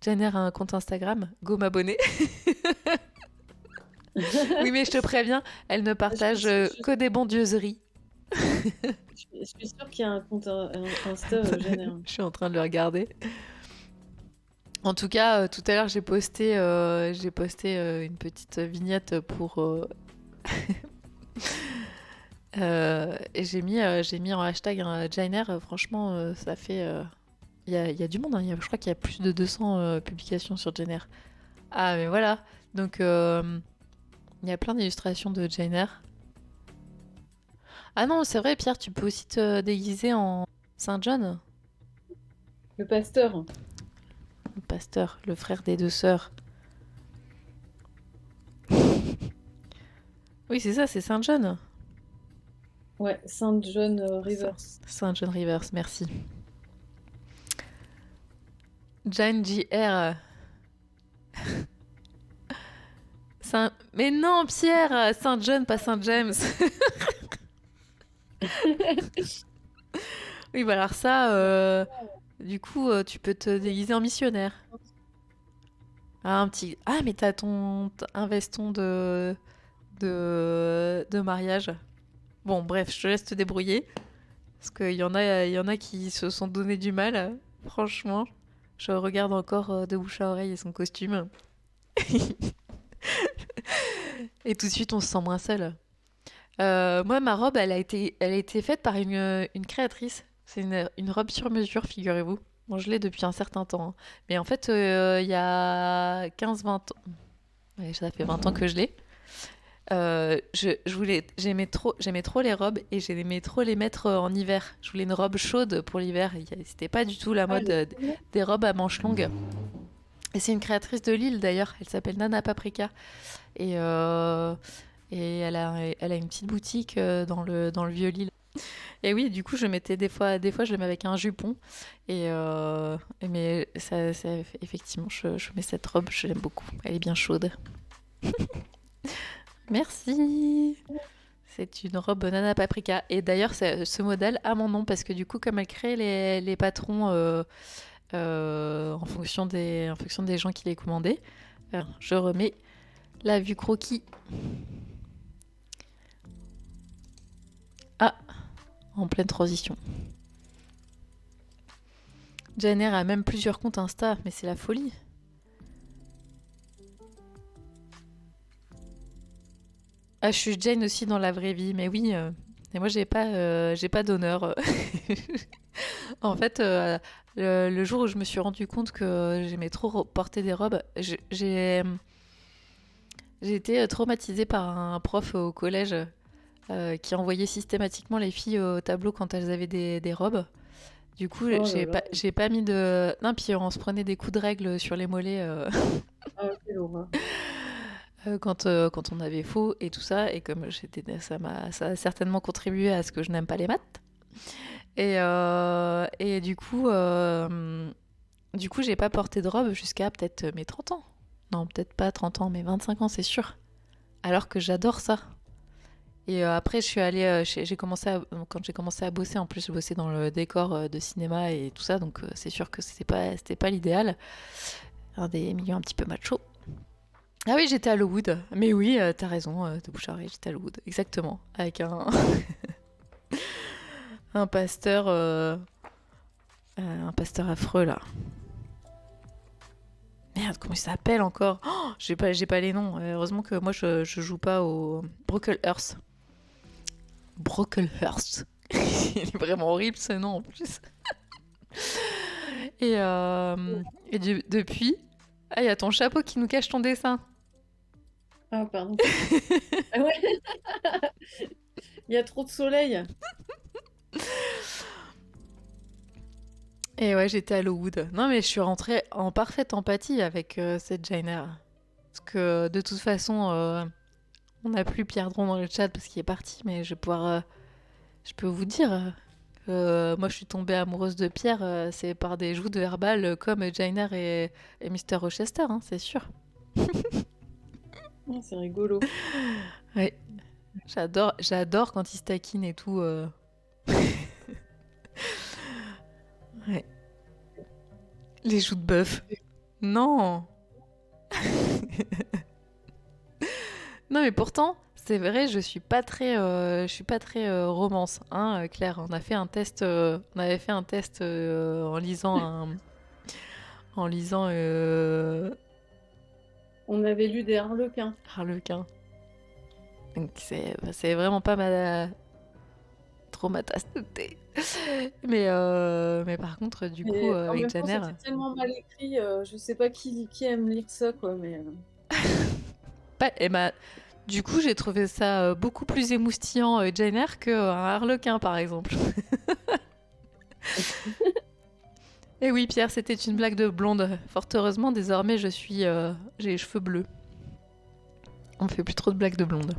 Speaker 1: Jane Eyre a un compte Instagram, go m'abonner. Oui, mais je te préviens, elle ne partage que des bondieuseries.
Speaker 2: Je suis sûre qu'il y a un compte Insta génère.
Speaker 1: Je suis en train de le regarder. En tout cas, tout à l'heure, j'ai posté une petite vignette pour... et j'ai mis en hashtag Jane Eyre. Franchement, ça fait... Il y a du monde, hein. Je crois qu'il y a plus de 200 publications sur Jane Eyre. Ah, mais voilà. Donc, il y a plein d'illustrations de Jane Eyre. Ah non, c'est vrai, Pierre, tu peux aussi te déguiser en Saint John.
Speaker 2: Le pasteur.
Speaker 1: Le pasteur, le frère des deux sœurs. Oui, c'est ça, c'est Saint John.
Speaker 2: Ouais, Saint John Rivers.
Speaker 1: Saint John Rivers, merci. Jane J.R. Mais non, Pierre, Saint John, pas Saint James. Oui, bah alors ça, du coup, tu peux te déguiser en missionnaire. Ah, Ah, mais t'as un veston de mariage. Bon, bref, je te laisse te débrouiller. Parce qu'il y en a qui se sont donné du mal. Franchement, je regarde encore de bouche à oreille et son costume. Et tout de suite, on se sent moins seul. Moi, ma robe, elle a été faite par une créatrice. C'est une robe sur mesure, figurez-vous. Bon, je l'ai depuis un certain temps, hein. Mais en fait, il y a 15-20 ans. Ouais, ça fait 20 ans que je l'ai. J'aimais trop les robes et j'aimais trop les mettre en hiver. Je voulais une robe chaude pour l'hiver. C'était pas du tout la
Speaker 2: Ah,
Speaker 1: mode
Speaker 2: elle est trop bien.
Speaker 1: des robes à manches longues. Et c'est une créatrice de Lille d'ailleurs. Elle s'appelle Nana Paprika. Et, euh, et elle a une petite boutique dans le vieux Lille. Et oui, du coup, je mettais des fois, je le mets avec un jupon. Mais effectivement, je mets cette robe, je l'aime beaucoup. Elle est bien chaude. Merci. C'est une robe Nana Paprika. Et d'ailleurs, ce modèle a mon nom parce que du coup, comme elle crée les patrons en fonction des gens qui les commandaient, je remets la vue croquis. Ah, en pleine transition. Jenner a même plusieurs comptes Insta, mais c'est la folie. Ah, je suis Jane aussi dans la vraie vie, mais oui. Et moi, j'ai pas d'honneur. En fait, le jour où je me suis rendu compte que j'aimais trop porter des robes, j'ai été traumatisée par un prof au collège qui envoyait systématiquement les filles au tableau quand elles avaient des robes. Du coup,
Speaker 2: Oh là
Speaker 1: j'ai
Speaker 2: là.
Speaker 1: pas, j'ai pas mis de. Non, puis on se prenait des coups de règle sur les mollets
Speaker 2: Ah, quelle horreur.
Speaker 1: quand on avait faux et tout ça. Et comme ça a certainement contribué à ce que je n'aime pas les maths. Et du coup, j'ai pas porté de robe jusqu'à peut-être mes 30 ans. Non, peut-être pas 30 ans, mais 25 ans, c'est sûr. Alors que j'adore ça. Et après, je suis allée, quand j'ai commencé à bosser, en plus, je bossais dans le décor de cinéma et tout ça, donc c'est sûr que c'était pas l'idéal. Un des milieux un petit peu macho. Ah oui, j'étais à Lowood. Mais oui, t'as raison, de bouche à oreille, j'étais à Lowood. Exactement. Avec un pasteur, un pasteur affreux, là. Merde, comment il s'appelle encore? Oh, j'ai pas les noms. Heureusement que moi, je joue pas au Brocklehurst. Brocklehurst. Il est vraiment horrible ce nom en plus. Et, euh, depuis, ah, il y a ton chapeau qui nous cache ton dessin.
Speaker 2: Ah, pardon. Ah ouais, il y a trop de soleil.
Speaker 1: Et ouais, j'étais à Lowood. Non, mais je suis rentrée en parfaite empathie avec cette Jainer. Parce que de toute façon, on n'a plus Pierre Dron dans le chat parce qu'il est parti, mais je peux vous dire, moi je suis tombée amoureuse de Pierre, c'est par des joues de Herbal comme Jainer et Mr. Rochester, hein, c'est sûr.
Speaker 2: Ah, c'est rigolo.
Speaker 1: Ouais, j'adore quand il se taquine et tout. Ouais. Les joues de bœuf. Non. Non, mais pourtant, c'est vrai, je suis pas très romance, hein, Claire. On avait fait un test en lisant
Speaker 2: On avait lu des harlequins.
Speaker 1: Harlequin. Donc c'est vraiment pas trop ma tasse de thé. Mais par contre, du coup,
Speaker 2: Et en
Speaker 1: avec
Speaker 2: même temps,
Speaker 1: Janer,
Speaker 2: c'était tellement mal écrit. Je sais pas qui aime lire ça, quoi. Mais
Speaker 1: du coup, j'ai trouvé ça beaucoup plus émoustillant, Janer, qu'un Harlequin, par exemple. Et oui, Pierre, c'était une blague de blonde. Fort heureusement, désormais, j'ai les cheveux bleus. On fait plus trop de blagues de blonde.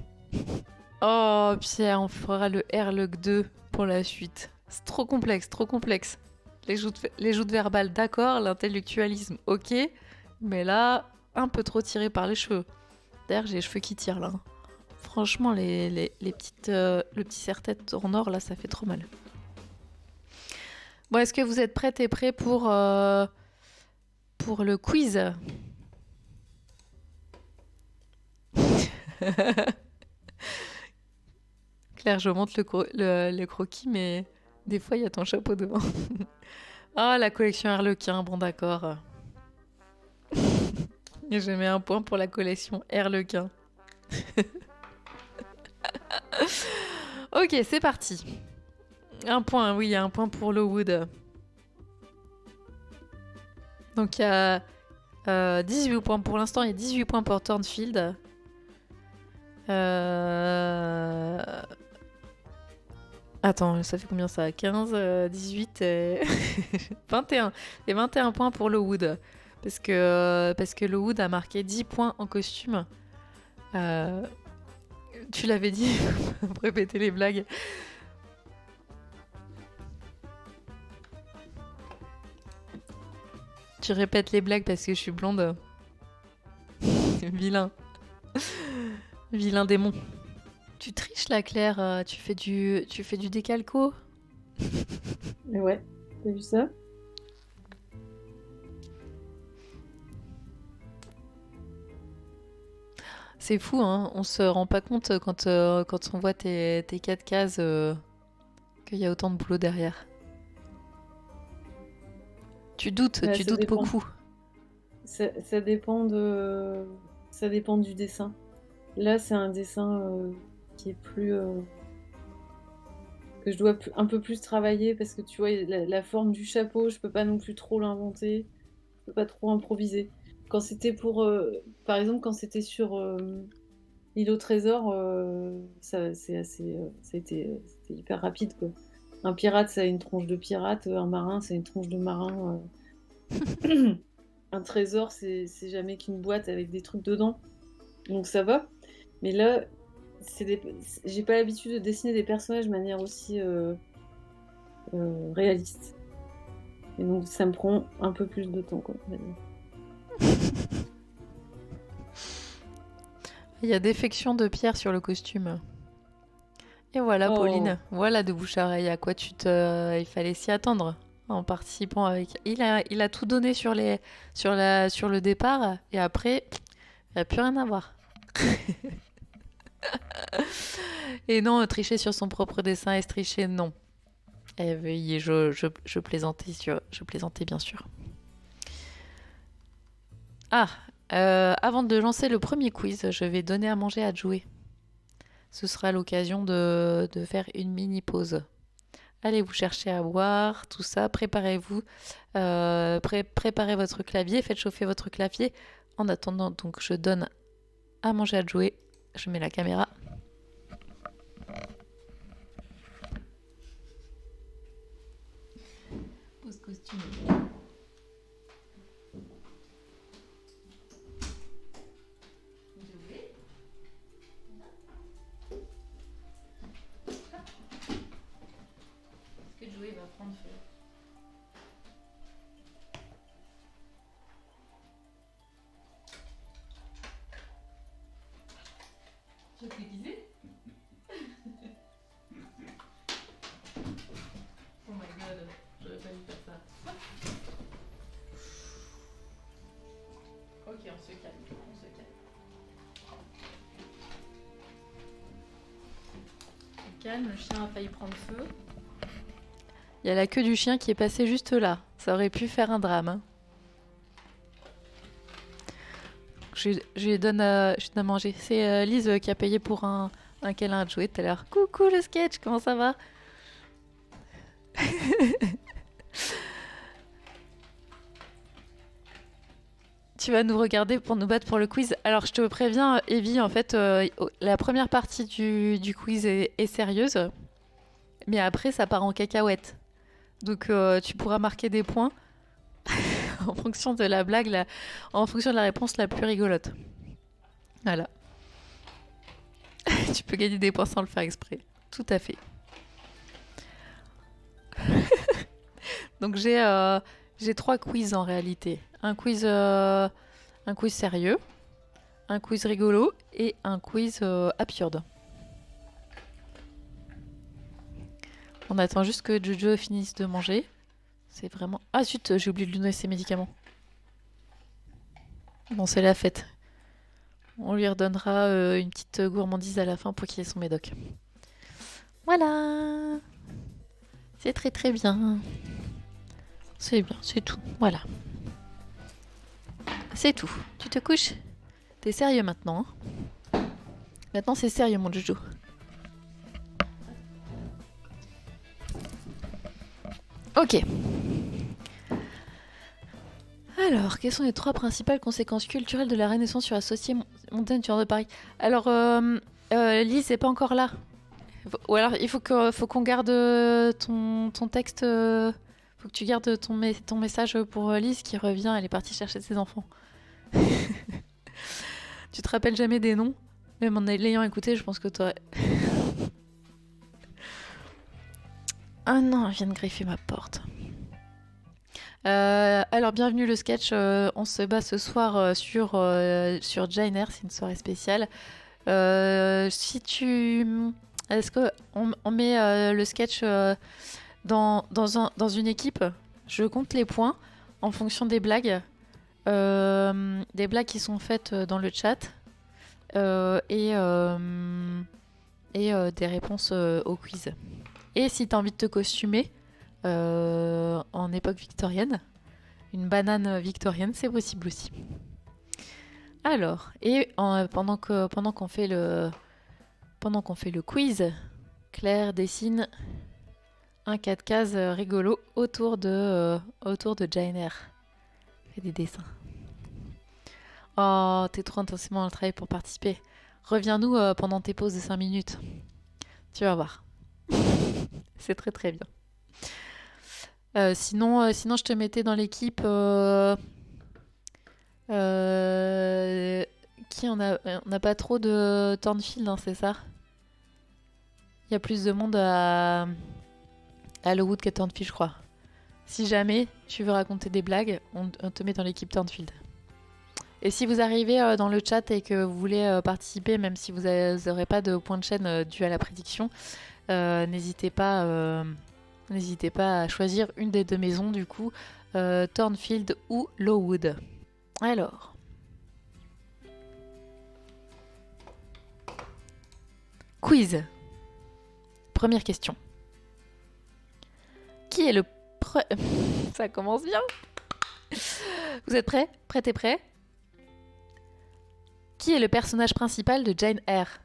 Speaker 1: Oh, Pierre, on fera le Airlock 2 pour la suite. C'est trop complexe, trop complexe. Les joutes verbales, d'accord. L'intellectualisme, ok. Mais là, un peu trop tiré par les cheveux. D'ailleurs, j'ai les cheveux qui tirent là. Franchement, les petites, le petit serre-tête en or, là, ça fait trop mal. Bon, est-ce que vous êtes prêtes et prêts pour le quiz? Claire, je montre le croquis, mais des fois, il y a ton chapeau devant. Ah, la collection Harlequin, bon d'accord. Et je mets un point pour la collection Harlequin. Ok, c'est parti. Un point, oui, il y a un point pour Lowood. Donc il y a 18 points pour l'instant et 18 points pour Thornfield. Attends, ça fait combien ça? 15, 18 et 21. Et 21 points pour Lowood. Parce que Lowood a marqué 10 points en costume. Tu l'avais dit, pour répéter les blagues. Tu répètes les blagues parce que je suis blonde. Vilain. Vilain démon. Tu triches là, Claire. Tu fais du décalco.
Speaker 2: Mais ouais, t'as vu ça?
Speaker 1: C'est fou, hein. On se rend pas compte quand on voit tes 4 cases qu'il y a autant de boulot derrière. Tu doutes
Speaker 2: Ça dépend.
Speaker 1: beaucoup.
Speaker 2: Ça dépend ça dépend du dessin. Là, c'est un dessin qui est plus que je dois un peu plus travailler parce que tu vois la forme du chapeau, je peux pas non plus trop l'inventer, je peux pas trop improviser. Quand c'était par exemple, quand c'était sur l'île au trésor, c'était hyper rapide quoi. Un pirate, ça a une tronche de pirate, un marin, c'est une tronche de marin. Un trésor, c'est jamais qu'une boîte avec des trucs dedans. Donc ça va. Mais là, j'ai pas l'habitude de dessiner des personnages de manière aussi réaliste. Et donc ça me prend un peu plus de temps, quoi.
Speaker 1: Il y a défection de pierre sur le costume. Et voilà,
Speaker 2: Oh,
Speaker 1: Pauline. Voilà de bouche à oreille. À quoi il fallait s'y attendre en participant avec. Il a tout donné sur le départ et après, il n'y a plus rien à voir. Et non, tricher sur son propre dessin et se tricher, non. Eh oui, je plaisantais je plaisantais bien sûr. Ah, avant de lancer le premier quiz, je vais donner à manger à Joey. Ce sera l'occasion de faire une mini pause. Allez vous chercher à boire, tout ça, préparez-vous, préparez votre clavier, faites chauffer votre clavier. En attendant, donc je donne à manger à Joey. Je mets la caméra. Pose costume. Est-ce que Joey va prendre feu? Je te disais. Oh my god, j'aurais pas dû faire ça. Ok, on se calme, on se calme. On se calme, le chien a failli prendre feu. Il y a la queue du chien qui est passée juste là. Ça aurait pu faire un drame. Hein. Je lui donne à manger. C'est Lise qui a payé pour un câlin à Joey tout à l'heure. Coucou le sketch, comment ça va? Tu vas nous regarder pour nous battre pour le quiz. Alors je te préviens, Evie, en fait, la première partie du quiz est sérieuse. Mais après, ça part en cacahuète. Donc tu pourras marquer des points en fonction de la blague, en fonction de la réponse la plus rigolote. Voilà. Tu peux gagner des points sans le faire exprès. Tout à fait. Donc j'ai 3 quiz en réalité. Un quiz sérieux, un quiz rigolo et un quiz absurde. On attend juste que Jojo finisse de manger. C'est vraiment... Ah zut, j'ai oublié de lui donner ses médicaments. Bon, c'est la fête. On lui redonnera une petite gourmandise à la fin pour qu'il ait son médoc. Voilà. C'est très très bien. C'est bien, c'est tout. Voilà. C'est tout. Tu te couches? T'es sérieux maintenant, hein? Maintenant c'est sérieux mon Jojo. Ok. Alors, quelles sont les 3 principales conséquences culturelles de la Renaissance sur la société mondaine de Paris? Alors, Lise n'est pas encore là. Ou alors, il faut qu'on garde ton texte. Faut que tu gardes ton message pour Lise qui revient. Elle est partie chercher ses enfants. Tu te rappelles jamais des noms? Même en l'ayant écouté, je pense que t'aurais... Ah non, elle vient de griffer ma porte. Alors, bienvenue le sketch. On se bat ce soir sur Jane Eyre. C'est une soirée spéciale. Si tu... Est-ce qu'on met le sketch dans une équipe? Je compte les points en fonction des blagues. Des blagues qui sont faites dans le chat. Et des réponses au quiz. Et si tu as envie de te costumer en époque victorienne, une banane victorienne, c'est possible aussi. Alors, et pendant qu'on fait le quiz, Claire dessine un 4 cases rigolo autour de Jane Eyre. Fait des dessins. Oh, t'es trop intensément dans le travail pour participer. Reviens-nous pendant tes pauses de 5 minutes. Tu vas voir. C'est très très bien. Sinon, je te mettais dans l'équipe... qui on n'a pas trop de Thornfield, hein, c'est ça? Il y a plus de monde à Lowood qu'à Thornfield, je crois. Si jamais tu veux raconter des blagues, on te met dans l'équipe Thornfield. Et si vous arrivez dans le chat et que vous voulez participer, même si vous n'aurez pas de point de chaîne dû à la prédiction, n'hésitez pas à choisir une des 2 maisons, du coup, Thornfield ou Lowood. Alors. Quiz. Première question. Qui est le... Ça commence bien. Vous êtes prêts? Prêt et prêt? Qui est le personnage principal de Jane Eyre?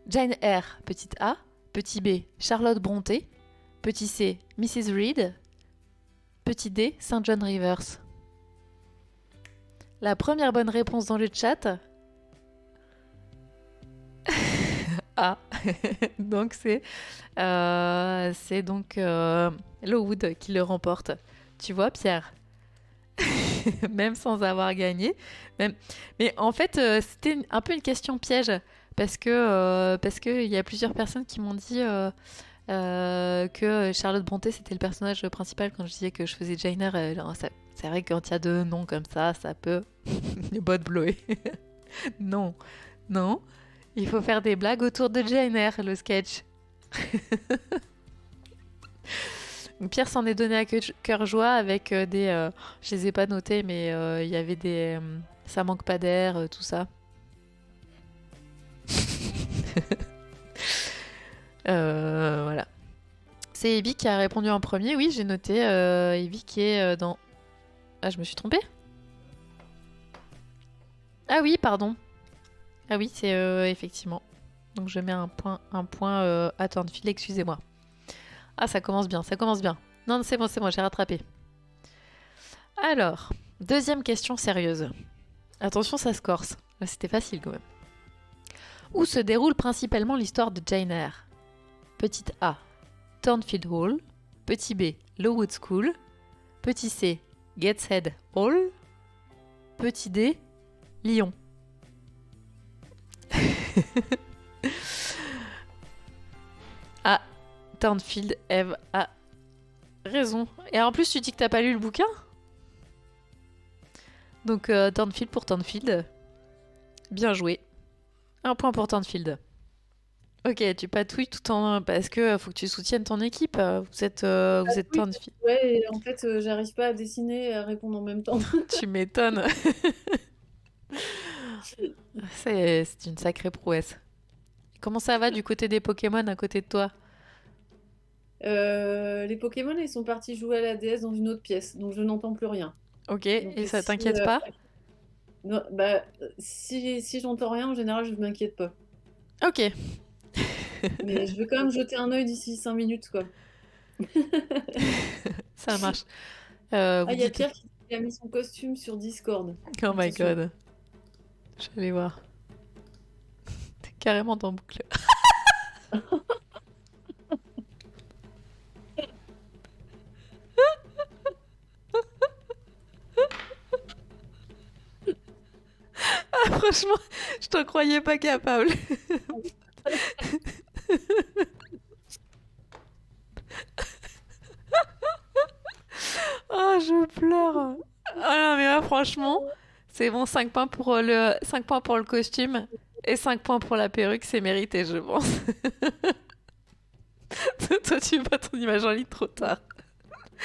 Speaker 1: Jane Eyre, petite A. Petit B, Charlotte Brontë. Petit C, Mrs. Reed. Petit D, St. John Rivers. La première bonne réponse dans le chat... A. Donc c'est donc Lowood qui le remporte. Tu vois, Pierre? Même sans avoir gagné. Mais en fait, c'était un peu une question piège. Parce que il y a plusieurs personnes qui m'ont dit que Charlotte Brontë, c'était le personnage principal quand je disais que je faisais Jane Eyre. C'est vrai que quand il y a 2 noms comme ça peut bot blower. Non. Il faut faire des blagues autour de Jane Eyre, le sketch. Pierre s'en est donné à cœur joie avec des... je les ai pas notés, mais il y avait des... ça manque pas d'air, tout ça. Voilà. C'est Evie qui a répondu en premier. Oui, j'ai noté Evie qui est dans... Ah, je me suis trompée? Ah oui, pardon. Ah oui, c'est effectivement. Donc je mets un point à Thornfield, excusez-moi. Ah, ça commence bien. Non, c'est bon, j'ai rattrapé. Alors, deuxième question sérieuse. Attention, ça se corse. Là, c'était facile quand même. Où se déroule principalement l'histoire de Jane Eyre? Petite A, Thornfield Hall. Petit B, Lowood School. Petit C, Gateshead Hall. Petit D, Lyon. Ah, Thornfield, Eve a raison. Et en plus, tu dis que t'as pas lu le bouquin? Donc, Thornfield pour Thornfield. Bien joué. Un point pour Turnfield. Ok, tu patouilles tout en... Parce que faut que tu soutiennes ton équipe. Vous êtes
Speaker 2: Oui,
Speaker 1: Turnfield.
Speaker 2: ouais, et en fait, j'arrive pas à dessiner et à répondre en même temps.
Speaker 1: Tu m'étonnes. C'est une sacrée prouesse. Comment ça va du côté des Pokémon à côté de toi?
Speaker 2: Les Pokémon, ils sont partis jouer à la DS dans une autre pièce, donc je n'entends plus rien.
Speaker 1: Ok,
Speaker 2: Donc
Speaker 1: et ça
Speaker 2: si,
Speaker 1: t'inquiète pas?
Speaker 2: non, bah, si j'entends rien, en général, je m'inquiète pas.
Speaker 1: Ok,
Speaker 2: Mais je vais quand même jeter un œil d'ici 5 minutes, quoi.
Speaker 1: ça marche.
Speaker 2: Ah,
Speaker 1: Vous
Speaker 2: il y a
Speaker 1: dites...
Speaker 2: Pierre qui a mis son costume sur Discord.
Speaker 1: Oh my
Speaker 2: Attention.
Speaker 1: god. Je vais aller voir. T'es carrément dans boucle. Ah, franchement, je t'en croyais pas capable. Oh, je pleure. Ah non, mais là, franchement, c'est bon, 5 points pour 5 points pour le costume et 5 points pour la perruque, c'est mérité, je pense. Toi, tu pas ton image en ligne trop tard.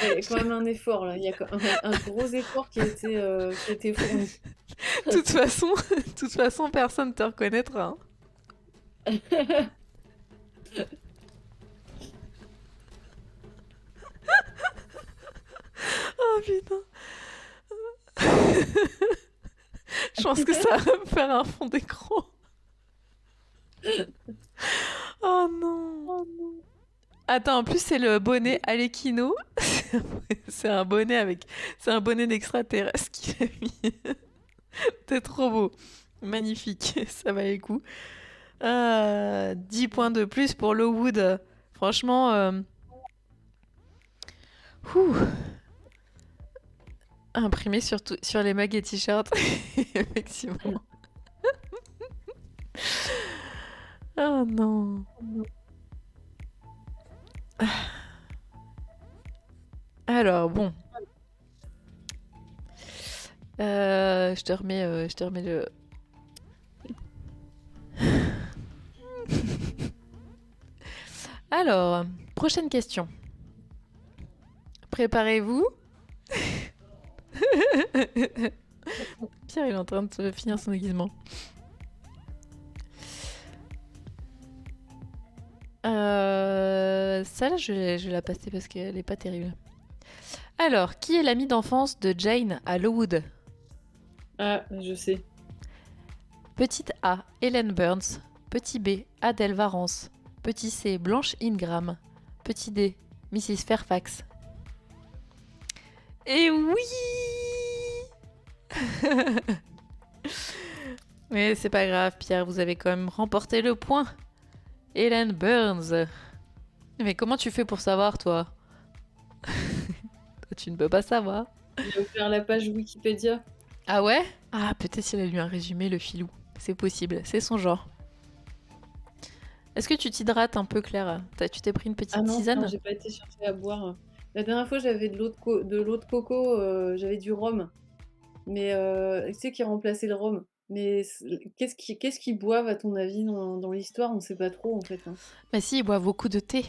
Speaker 2: Il y a quand même un effort, là. Il y a quand même un gros effort qui a été fourni.
Speaker 1: De toute façon, personne te reconnaîtra, hein. Oh putain. Je pense que ça va me faire un fond d'écran. Oh non. Attends, en plus, c'est le bonnet Alekino. C'est un bonnet avec. C'est un bonnet d'extraterrestre qu'il a mis. T'es trop beau. Magnifique. Ça valait le coup. 10 points de plus pour Lowood. Franchement. Ouh. Imprimé sur les mugs et t-shirts. Effectivement. Oh non. Alors, bon. Je te remets le. Alors, prochaine question. Préparez-vous. Pierre, il est en train de finir son déguisement. Celle-là, je vais la passer parce qu'elle est pas terrible. Alors, qui est l'ami d'enfance de Jane à Lowood?
Speaker 2: Ah, je sais.
Speaker 1: Petite A, Helen Burns. Petit B, Adèle Varance. Petit C, Blanche Ingram. Petit D, Mrs. Fairfax. Et oui. Mais c'est pas grave, Pierre, vous avez quand même remporté le point. Helen Burns. Mais comment tu fais pour savoir, toi? Toi, tu ne peux pas savoir.
Speaker 2: Il a ouvert la page Wikipédia.
Speaker 1: Ah ouais? Ah, peut-être il a lu un résumé, le filou. C'est possible, c'est son genre. Est-ce que tu t'hydrates un peu, Claire? Tu t'es pris une
Speaker 2: Ah
Speaker 1: petite
Speaker 2: non, non,
Speaker 1: tisane?
Speaker 2: j'ai pas été chercher à boire. La dernière fois, j'avais de l'eau de coco, j'avais du rhum. Mais tu sais, qui remplaçait le rhum. Mais qu'est-ce qu'ils boivent, à ton avis, dans l'histoire? On sait pas trop, en fait, hein.
Speaker 1: Bah si, il boit beaucoup de thé.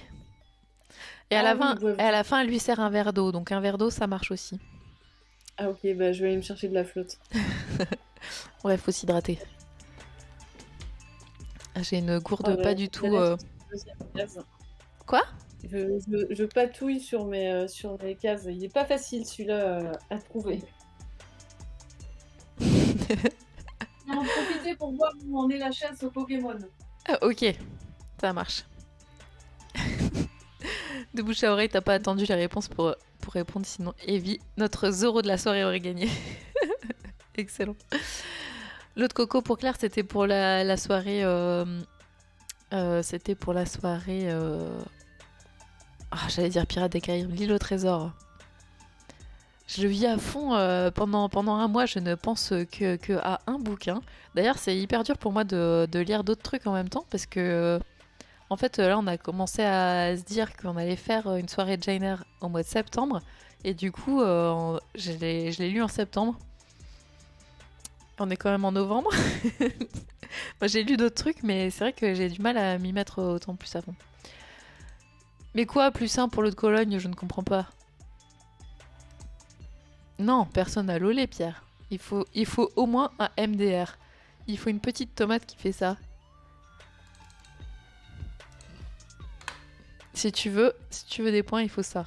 Speaker 1: Et
Speaker 2: Ah oui, ils boivent
Speaker 1: à
Speaker 2: du...
Speaker 1: la fin, elle lui sert un verre d'eau. Donc un verre d'eau, ça marche aussi.
Speaker 2: Ah ok, bah je vais aller me chercher de la flotte.
Speaker 1: Bref, faut s'hydrater. J'ai une
Speaker 2: Oh
Speaker 1: gourde
Speaker 2: là
Speaker 1: pas
Speaker 2: là,
Speaker 1: du
Speaker 2: la
Speaker 1: tout...
Speaker 2: lettre sur cette deuxième case.
Speaker 1: Quoi?
Speaker 2: Je patouille sur mes cases. Il est pas facile, celui-là, à trouver. On va en profiter pour voir où en est la chasse aux Pokémon.
Speaker 1: Ah, ok, ça marche. De bouche à oreille, t'as pas attendu les réponses pour répondre, sinon Evie, notre Zoro de la soirée aurait gagné. Excellent. L'autre coco pour Claire, c'était pour la soirée... c'était pour la soirée... Ah, j'allais dire Pirates des Caraïbes, l'île au trésor. Je le vis à fond pendant un mois, je ne pense que à un bouquin. D'ailleurs, c'est hyper dur pour moi de lire d'autres trucs en même temps parce que, en fait, là, on a commencé à se dire qu'on allait faire une soirée Jane Eyre au mois de septembre. Et du coup, je l'ai lu en septembre. On est quand même en novembre. Moi, j'ai lu d'autres trucs, mais c'est vrai que j'ai du mal à m'y mettre autant plus à fond. Mais quoi, plus simple pour l'eau de Cologne, je ne comprends pas. Non, personne n'a l'olé, Pierre. Il faut au moins un MDR. Il faut une petite tomate qui fait ça. Si tu veux des points, il faut ça.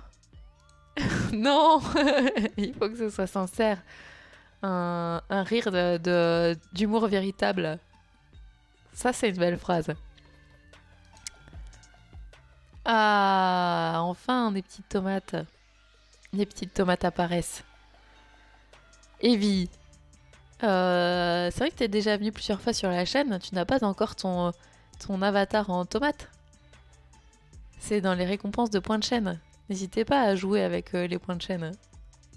Speaker 1: Non. Il faut que ce soit sincère. Un rire d'humour véritable. Ça, c'est une belle phrase. Ah, enfin, des petites tomates. Les petites tomates apparaissent. Evie, c'est vrai que t'es déjà venu plusieurs fois sur la chaîne. Tu n'as pas encore ton avatar en tomate. C'est dans les récompenses de points de chaîne. N'hésitez pas à jouer avec les points de chaîne.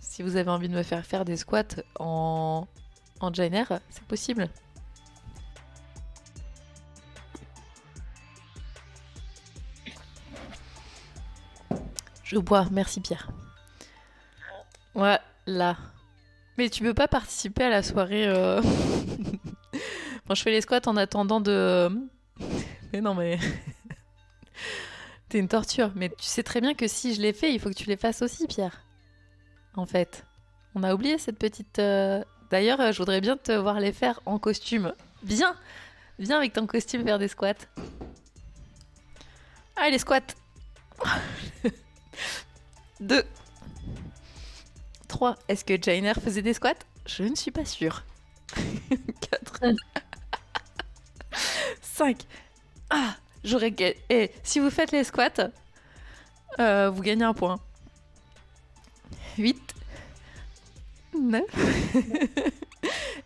Speaker 1: Si vous avez envie de me faire faire des squats en Jainer, c'est possible. Je bois, merci Pierre. Voilà. Mais tu peux pas participer à la soirée. Bon, je fais les squats en attendant de. Mais non, mais. T'es une torture. Mais tu sais très bien que si je les fais, il faut que tu les fasses aussi, Pierre. En fait. On a oublié cette petite. D'ailleurs, je voudrais bien te voir les faire en costume. Viens. Viens avec ton costume faire des squats. Allez, les squats. 2. 3. Est-ce que Jainer faisait des squats? Je ne suis pas sûre. 4. 5. Ah, j'aurais... Et si vous faites les squats, vous gagnez un point. 8. 9.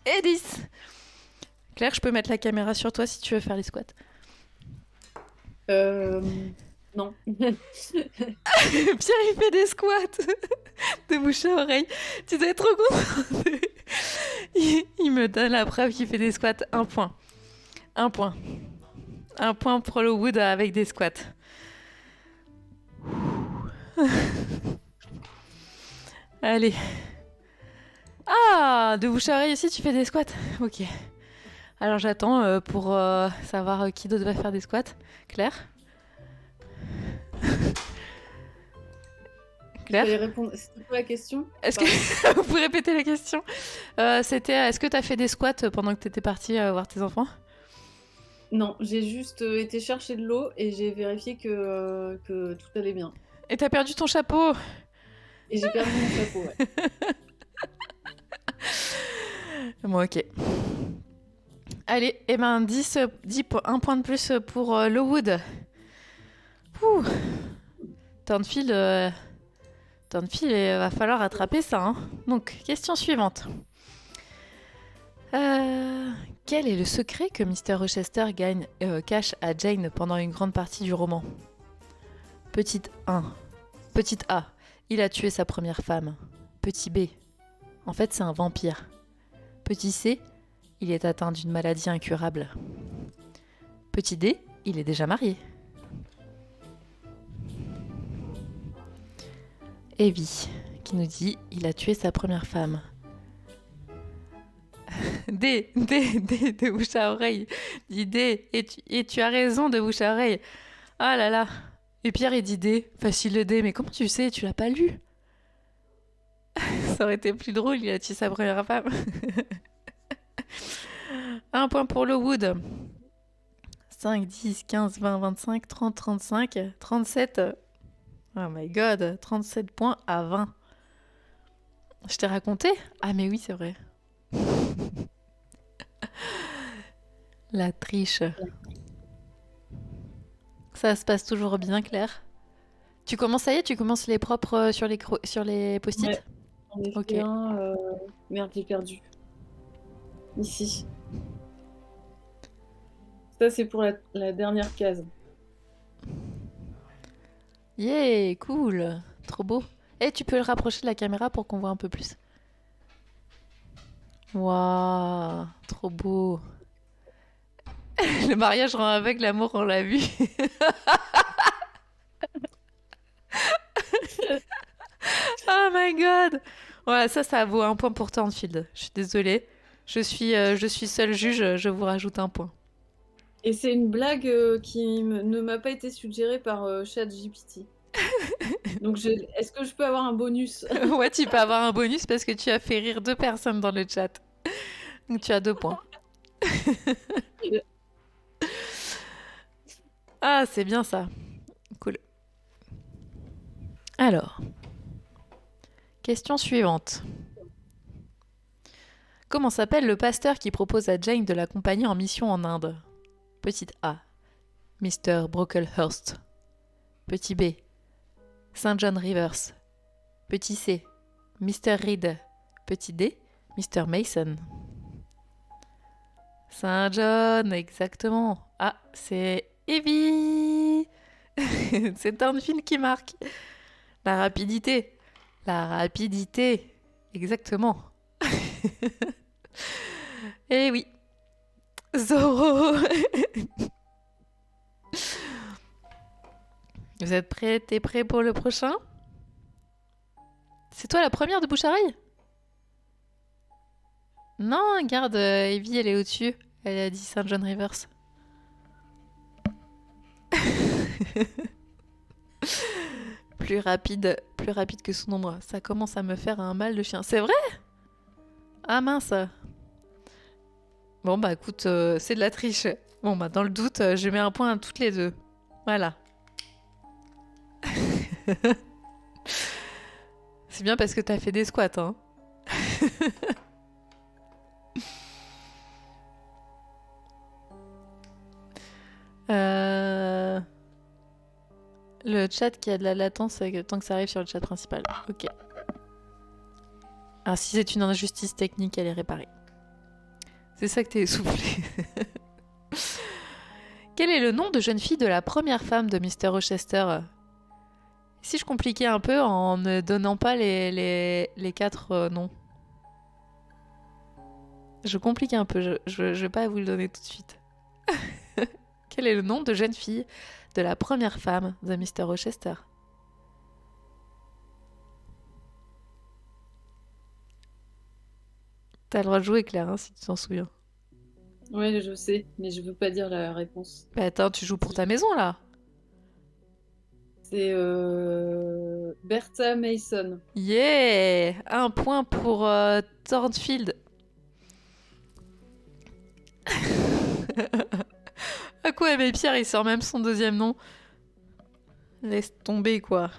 Speaker 1: Et 10. Claire, je peux mettre la caméra sur toi si tu veux faire les squats.
Speaker 2: Non.
Speaker 1: Pierre, il fait des squats de bouche à oreille. Tu dois être trop content. Il me donne la preuve qu'il fait des squats. Un point. Un point. Un point pour le wood avec des squats. Allez. Ah, de bouche à oreille aussi, tu fais des squats. Ok. Alors j'attends pour savoir qui d'autre va faire des squats. Claire? Claire?
Speaker 2: C'était quoi la question?
Speaker 1: Est-ce que vous pouvez répéter la question? C'était est-ce que tu as fait des squats pendant que tu étais partie voir tes enfants?
Speaker 2: Non, j'ai juste été chercher de l'eau et j'ai vérifié que tout allait bien.
Speaker 1: Et t'as perdu ton chapeau?
Speaker 2: Et j'ai perdu mon chapeau, ouais.
Speaker 1: Bon, ok. Allez, et ben 10, 1 point de plus pour le wood. Ouh. Turnfield, il va falloir attraper ça. Hein. Donc, question suivante. Quel est le secret que Mr. Rochester cache à Jane pendant une grande partie du roman? Petite 1. Petite A. Il a tué sa première femme. Petit B. En fait, c'est un vampire. Petit C. Il est atteint d'une maladie incurable. Petit D. Il est déjà marié. Evie, qui nous dit il a tué sa première femme. D, de bouche à oreille. Dit D, et tu as raison de bouche à oreille. Ah là là. Et Pierre, il dit D. Facile le D, mais comment tu sais? Tu l'as pas lu? Ça aurait été plus drôle, il a tué sa première femme. Un point pour le Wood. 5, 10, 15, 20, 25, 30, 35, 37. Oh my god, 37 points à 20. Je t'ai raconté? Ah mais oui, c'est vrai. La triche. Ça se passe toujours bien, Claire? Tu commences, ça y est, tu commences les propres sur les post-it?
Speaker 2: Ouais, j'en ai
Speaker 1: Ok.
Speaker 2: fait un. Merde, j'ai perdu. Ici. Ça, c'est pour la dernière case.
Speaker 1: Yeah, cool. Trop beau. Et tu peux le rapprocher de la caméra pour qu'on voit un peu plus. Waouh, trop beau. Le mariage rend aveugle, l'amour on l'a vu. Oh my god. Ouais, ça vaut un point pour Thornfield. Je suis désolée. Je suis seul juge, je vous rajoute un point.
Speaker 2: Et c'est une blague qui ne m'a pas été suggérée par ChatGPT. Donc, est-ce que je peux avoir un bonus?
Speaker 1: Ouais, tu peux avoir un bonus parce que tu as fait rire 2 personnes dans le chat. Donc tu as 2 points. Ah, c'est bien ça. Cool. Alors, question suivante. Comment s'appelle le pasteur qui propose à Jane de l'accompagner en mission en Inde? Petite A. Mr. Brocklehurst. Petit B. Saint John Rivers. Petit C. Mr. Reed. Petit D. Mr. Mason. Saint John, exactement. Ah, c'est Evie. C'est un film qui marque. La rapidité. La rapidité. Exactement. Eh oui. Zorro. Vous êtes prêts? T'es prêt pour le prochain? C'est toi la première de bouche à oreille? Non, regarde, Evie, elle est au-dessus. Elle a dit Saint John Rivers. Plus rapide que son ombre. Ça commence à me faire un mal de chien. C'est vrai? Ah mince. Bon bah écoute, c'est de la triche. Bon bah dans le doute, je mets un point à toutes les deux. Voilà. C'est bien parce que t'as fait des squats, hein. Le chat qui a de la latence tant que ça arrive sur le chat principal. Ok. Alors si c'est une injustice technique, elle est réparée. C'est ça que t'es essoufflé. Quel est le nom de jeune fille de la première femme de Mr. Rochester? Si je compliquais un peu en ne donnant pas les 4 noms. Je complique un peu, je vais pas vous le donner tout de suite. Quel est le nom de jeune fille de la première femme de Mr. Rochester? T'as le droit de jouer, Claire, hein, si tu t'en souviens.
Speaker 2: Ouais, je sais, mais je veux pas dire la réponse.
Speaker 1: Bah attends, tu joues pour ta maison, là?
Speaker 2: C'est Bertha Mason.
Speaker 1: Yeah! Un point pour Thornfield. À quoi, mais Pierre, il sort même son deuxième nom. Laisse tomber, quoi.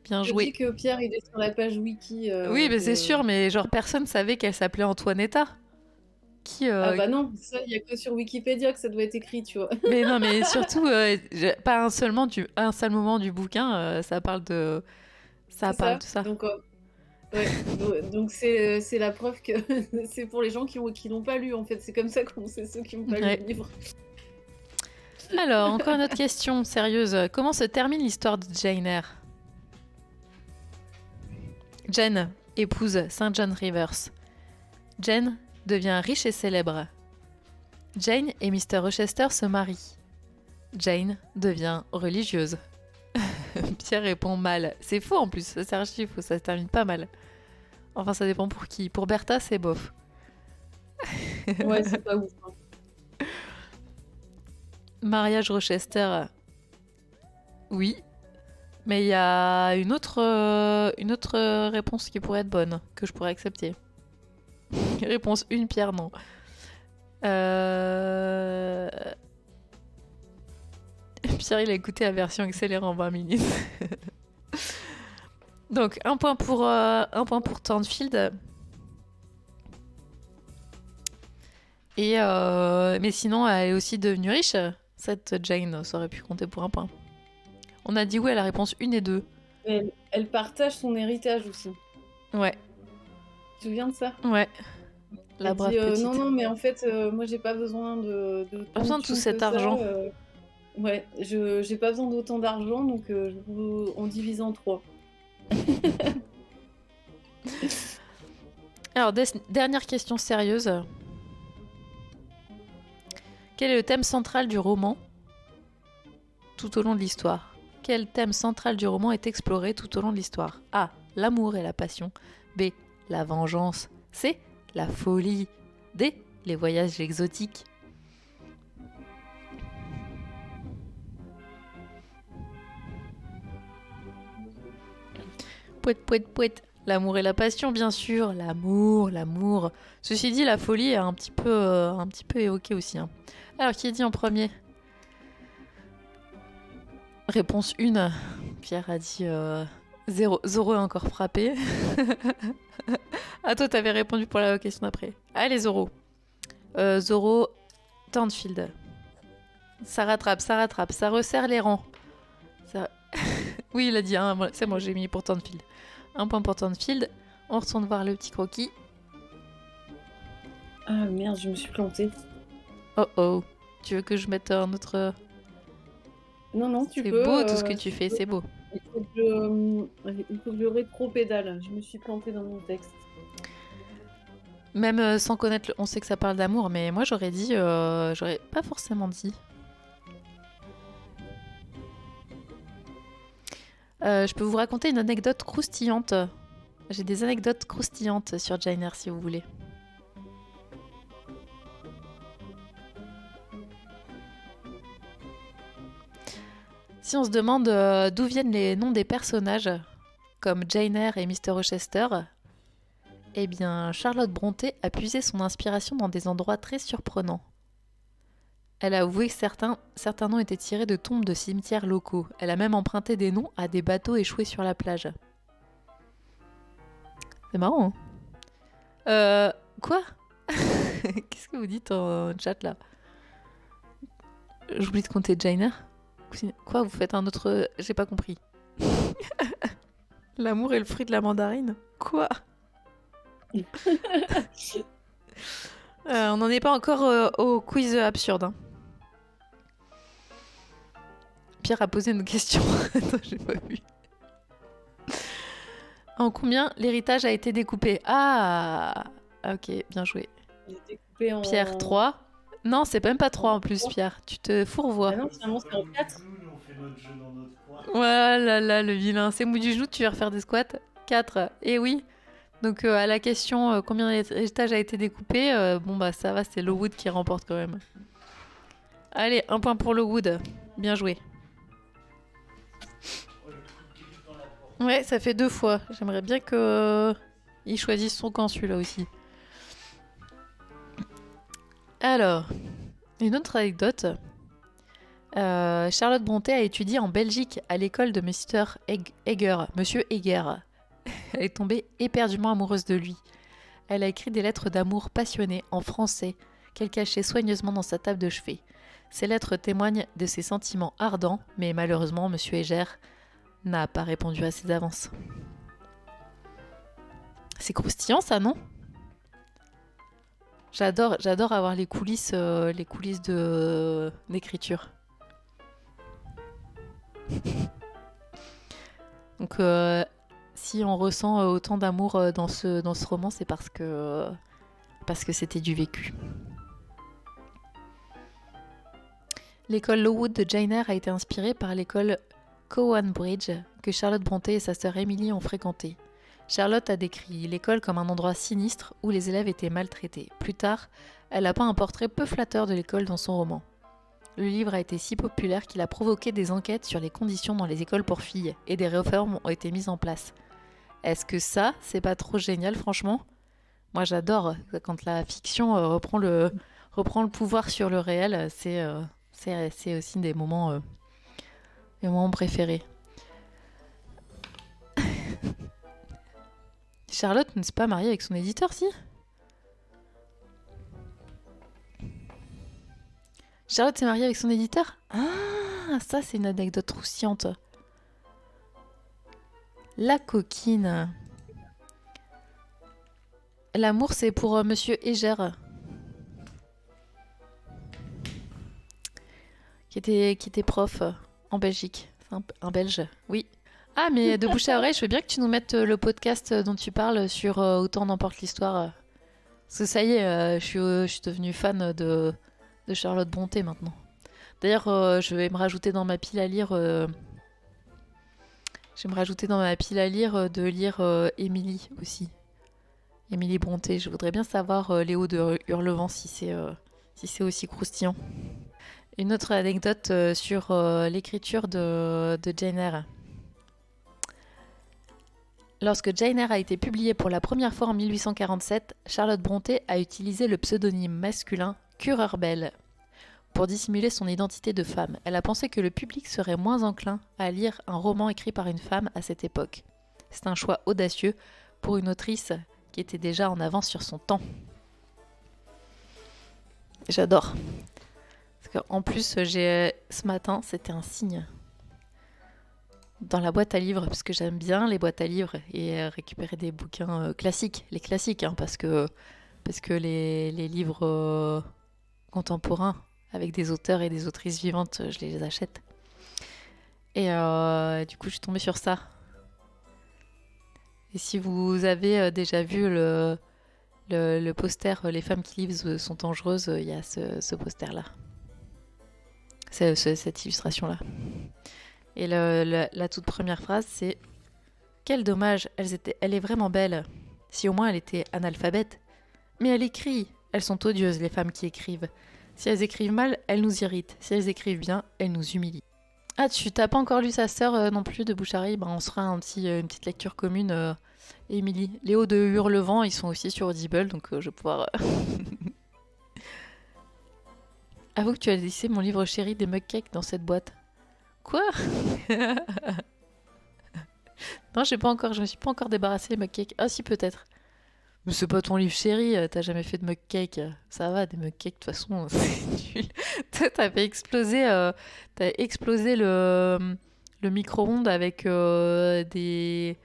Speaker 1: Bien
Speaker 2: Je
Speaker 1: joué.
Speaker 2: dis que Pierre, il est sur la page wiki.
Speaker 1: Oui, mais c'est sûr, mais genre personne savait qu'elle s'appelait Antoinetta. Qui,
Speaker 2: Ah bah non, ça, il n'y a que sur Wikipédia que ça doit être écrit, tu vois.
Speaker 1: Mais non, mais surtout, pas un seul moment du bouquin, ça parle de... Ça
Speaker 2: C'est
Speaker 1: parle
Speaker 2: ça.
Speaker 1: de ça.
Speaker 2: Donc, ouais. Donc c'est la preuve que c'est pour les gens qui l'ont pas lu, en fait. C'est comme ça qu'on sait ceux qui n'ont pas
Speaker 1: Ouais.
Speaker 2: lu le livre.
Speaker 1: Alors, encore une autre question sérieuse. Comment se termine l'histoire de Jane Eyre? Jane épouse Saint John Rivers. Jane devient riche et célèbre. Jane et Mr. Rochester se marient. Jane devient religieuse. Pierre répond mal. C'est faux en plus, c'est archi faux, ça se termine pas mal. Enfin, ça dépend pour qui. Pour Bertha, c'est bof.
Speaker 2: Ouais, c'est pas ouf. Hein.
Speaker 1: Mariage Rochester, oui. Mais il y a une autre réponse qui pourrait être bonne, que je pourrais accepter. Réponse 1, Pierre, non. Pierre, il a écouté la version accélérée en 20 minutes. Donc, un point pour Thornfield. Et mais sinon, elle est aussi devenue riche. Cette Jane, ça aurait pu compter pour un point. On a dit oui à la réponse 1 et 2.
Speaker 2: Elle partage son héritage aussi.
Speaker 1: Ouais.
Speaker 2: Tu te souviens de ça?
Speaker 1: Ouais. La
Speaker 2: Elle
Speaker 1: brave
Speaker 2: dit,
Speaker 1: petite.
Speaker 2: non, mais en fait, moi, j'ai pas besoin
Speaker 1: Pas besoin de tout cet argent.
Speaker 2: Ouais, j'ai pas besoin d'autant d'argent, donc on divise en 3.
Speaker 1: Alors, dernière question sérieuse. Quel est le thème central du roman tout au long de l'histoire? Quel thème central du roman est exploré tout au long de l'histoire? A. L'amour et la passion. B. La vengeance. C. La folie. D. Les voyages exotiques. Pouet, pouet, pouet. L'amour et la passion, bien sûr. L'amour, l'amour. Ceci dit, la folie est un petit peu évoquée aussi. Hein. Alors, qui est dit en premier? Réponse 1. Pierre a dit Zoro est encore frappé. Ah, toi, t'avais répondu pour la question d'après. Allez, Zoro. Zoro, Thornfield. Ça rattrape, ça resserre les rangs. Ça... oui, il a dit, hein, c'est moi, j'ai mis pour Thornfield. Un point pour Thornfield. On retourne voir le petit croquis.
Speaker 2: Ah merde, je me suis plantée.
Speaker 1: Oh oh. Tu veux que je mette un autre...
Speaker 2: Non, tu
Speaker 1: C'est
Speaker 2: peux.
Speaker 1: beau tout ce que tu fais, c'est beau.
Speaker 2: Il faut que je rétro-pédale. Je me suis plantée dans mon texte.
Speaker 1: Même sans connaître... On sait que ça parle d'amour, mais moi j'aurais dit... j'aurais pas forcément dit. Je peux vous raconter une anecdote croustillante. J'ai des anecdotes croustillantes sur Jainer si vous voulez. Si on se demande d'où viennent les noms des personnages, comme Jainer et Mr. Rochester, eh bien Charlotte Brontë a puisé son inspiration dans des endroits très surprenants. Elle a avoué que certains noms étaient tirés de tombes de cimetières locaux. Elle a même emprunté des noms à des bateaux échoués sur la plage. C'est marrant, hein? Quoi? Qu'est-ce que vous dites en chat, là? J'oublie de compter Jainer. Quoi, vous faites un autre... J'ai pas compris. L'amour est le fruit de la mandarine? Quoi? On n'en est pas encore au quiz absurde, hein. Pierre a posé une question. Attends, j'ai pas vu. En combien l'héritage a été découpé? Ah, ok, bien joué.
Speaker 2: Il est découpé en...
Speaker 1: Pierre, 3. Non, c'est même pas 3 en plus, Pierre. Tu te fourvoies.
Speaker 2: Ah non, finalement, c'est en 4.
Speaker 3: On fait notre jeu dans notre coin.
Speaker 1: Voilà, là, le vilain. C'est mou du genou, tu vas refaire des squats. 4. Et oui. Donc, à la question combien l'héritage a été découpé, bon, bah, ça va, c'est Lowood qui remporte quand même. Allez, un point pour Lowood. Bien joué. Ouais, ça fait 2 fois. J'aimerais bien qu'il choisisse son camp, celui-là aussi. Alors, une autre anecdote. Charlotte Brontë a étudié en Belgique à l'école de Monsieur Heger. Elle est tombée éperdument amoureuse de lui. Elle a écrit des lettres d'amour passionnées en français qu'elle cachait soigneusement dans sa table de chevet. Ces lettres témoignent de ses sentiments ardents, mais malheureusement, Monsieur Heger n'a pas répondu à ses avances. C'est croustillant, ça, non? J'adore avoir les coulisses d'écriture. Donc, si on ressent autant d'amour dans ce roman, c'est parce que c'était du vécu. L'école Lowood de Jainer a été inspirée par l'école Cowan Bridge que Charlotte Brontë et sa sœur Emily ont fréquentée. Charlotte a décrit l'école comme un endroit sinistre où les élèves étaient maltraités. Plus tard, elle a peint un portrait peu flatteur de l'école dans son roman. Le livre a été si populaire qu'il a provoqué des enquêtes sur les conditions dans les écoles pour filles et des réformes ont été mises en place. Est-ce que ça, c'est pas trop génial, franchement? Moi, j'adore quand la fiction reprend le pouvoir sur le réel. C'est aussi des moments préférés. Charlotte ne s'est pas mariée avec son éditeur, si? Charlotte s'est mariée avec son éditeur? Ah, ça c'est une anecdote croustillante. La coquine. L'amour c'est pour Monsieur Heger. Qui était prof en Belgique. Un Belge, oui. Ah, mais de bouche à oreille, je veux bien que tu nous mettes le podcast dont tu parles sur Autant n'emporte l'histoire. Parce que ça y est, je suis devenue fan de Charlotte Brontë maintenant. D'ailleurs, je vais me rajouter dans ma pile à lire... de lire Émilie aussi. Émilie Brontë, je voudrais bien savoir, Léo de Hurlevent, si c'est aussi croustillant. Une autre anecdote sur l'écriture de Jane Eyre. Lorsque Jane Eyre a été publiée pour la première fois en 1847, Charlotte Brontë a utilisé le pseudonyme masculin Currer Bell pour dissimuler son identité de femme. Elle a pensé que le public serait moins enclin à lire un roman écrit par une femme à cette époque. C'est un choix audacieux pour une autrice qui était déjà en avance sur son temps. J'adore. Parce qu'en plus, ce matin, c'était un signe dans la boîte à livres, parce que j'aime bien les boîtes à livres et récupérer des bouquins classiques, les classiques, hein, parce que les livres contemporains avec des auteurs et des autrices vivantes, je les achète. Et du coup, je suis tombée sur ça. Et si vous avez déjà vu le poster Les femmes qui lisent sont dangereuses, il y a ce poster-là. Cette illustration-là. Et la toute première phrase, c'est « Quel dommage, elle est vraiment belle. Si au moins elle était analphabète. Mais elle écrit. Elles sont odieuses, les femmes qui écrivent. Si elles écrivent mal, elles nous irritent. Si elles écrivent bien, elles nous humilient. » Ah, tu t'as pas encore lu sa sœur non plus de Bouchary? Ben, on se fera une petite lecture commune, Émilie. Léo de Hurlevent, ils sont aussi sur Audible, donc je vais pouvoir... Avoue que tu as laissé mon livre chéri des mugcakes dans cette boîte. Quoi? Non, je me suis pas encore débarrassé des mugcakes. Ah si, peut-être. Mais c'est pas ton livre chéri, t'as jamais fait de mugcakes. Ça va, des mugcakes, de toute façon, c'est nul. T'as explosé le micro-ondes avec des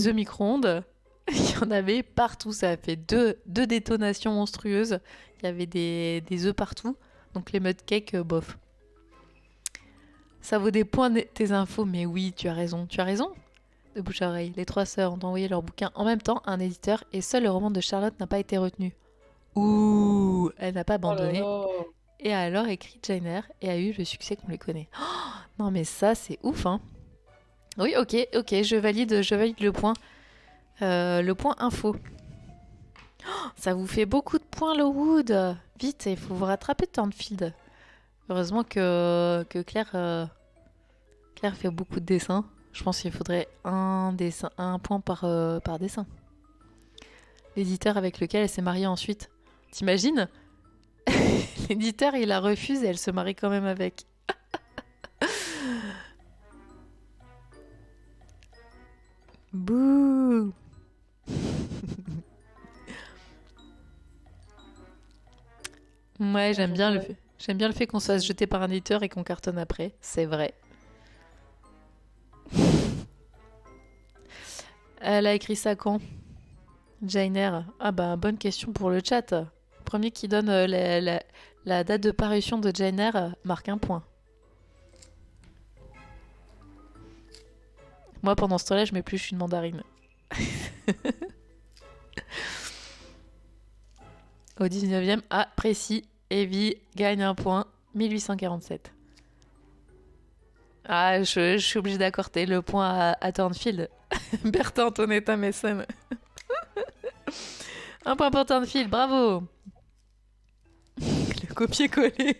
Speaker 1: œufs micro-ondes. Il y en avait partout, ça a fait deux détonations monstrueuses. Il y avait des œufs partout. Donc les mugcakes, bof. Ça vaut des points tes infos, mais oui, tu as raison. Tu as raison. De bouche à oreille, les trois sœurs ont envoyé leur bouquin en même temps à un éditeur et seul le roman de Charlotte n'a pas été retenu. Ouh, elle n'a pas
Speaker 2: Oh là
Speaker 1: abandonné
Speaker 2: là.
Speaker 1: et a alors écrit Jane Eyre et a eu le succès qu'on lui connaît. Oh, non mais ça c'est ouf, hein. Oui, ok, je valide le point. Le point info. Oh, ça vous fait beaucoup de points, Lowood. Vite, il faut vous rattraper Thornfield. Heureusement que Claire fait beaucoup de dessins. Je pense qu'il faudrait un point par dessin. L'éditeur avec lequel elle s'est mariée ensuite. T'imagines? L'éditeur, il la refuse et elle se marie quand même avec. Bouh. Ouais, j'aime bien le fait qu'on se fasse jeter par un éditeur et qu'on cartonne après. C'est vrai. Elle a écrit ça quand? Jane Eyre. Ah bah, bonne question pour le chat. Premier qui donne la date de parution de Jane Eyre marque un point. Moi, pendant ce temps-là, je m'épluche une mandarine. Au 19e, précis, Evie gagne un point. 1847. Ah, je suis obligée d'accorder le point à Thornfield. Bertha Antonetta Mason. Un point pour Thornfield, bravo. Le copier-coller.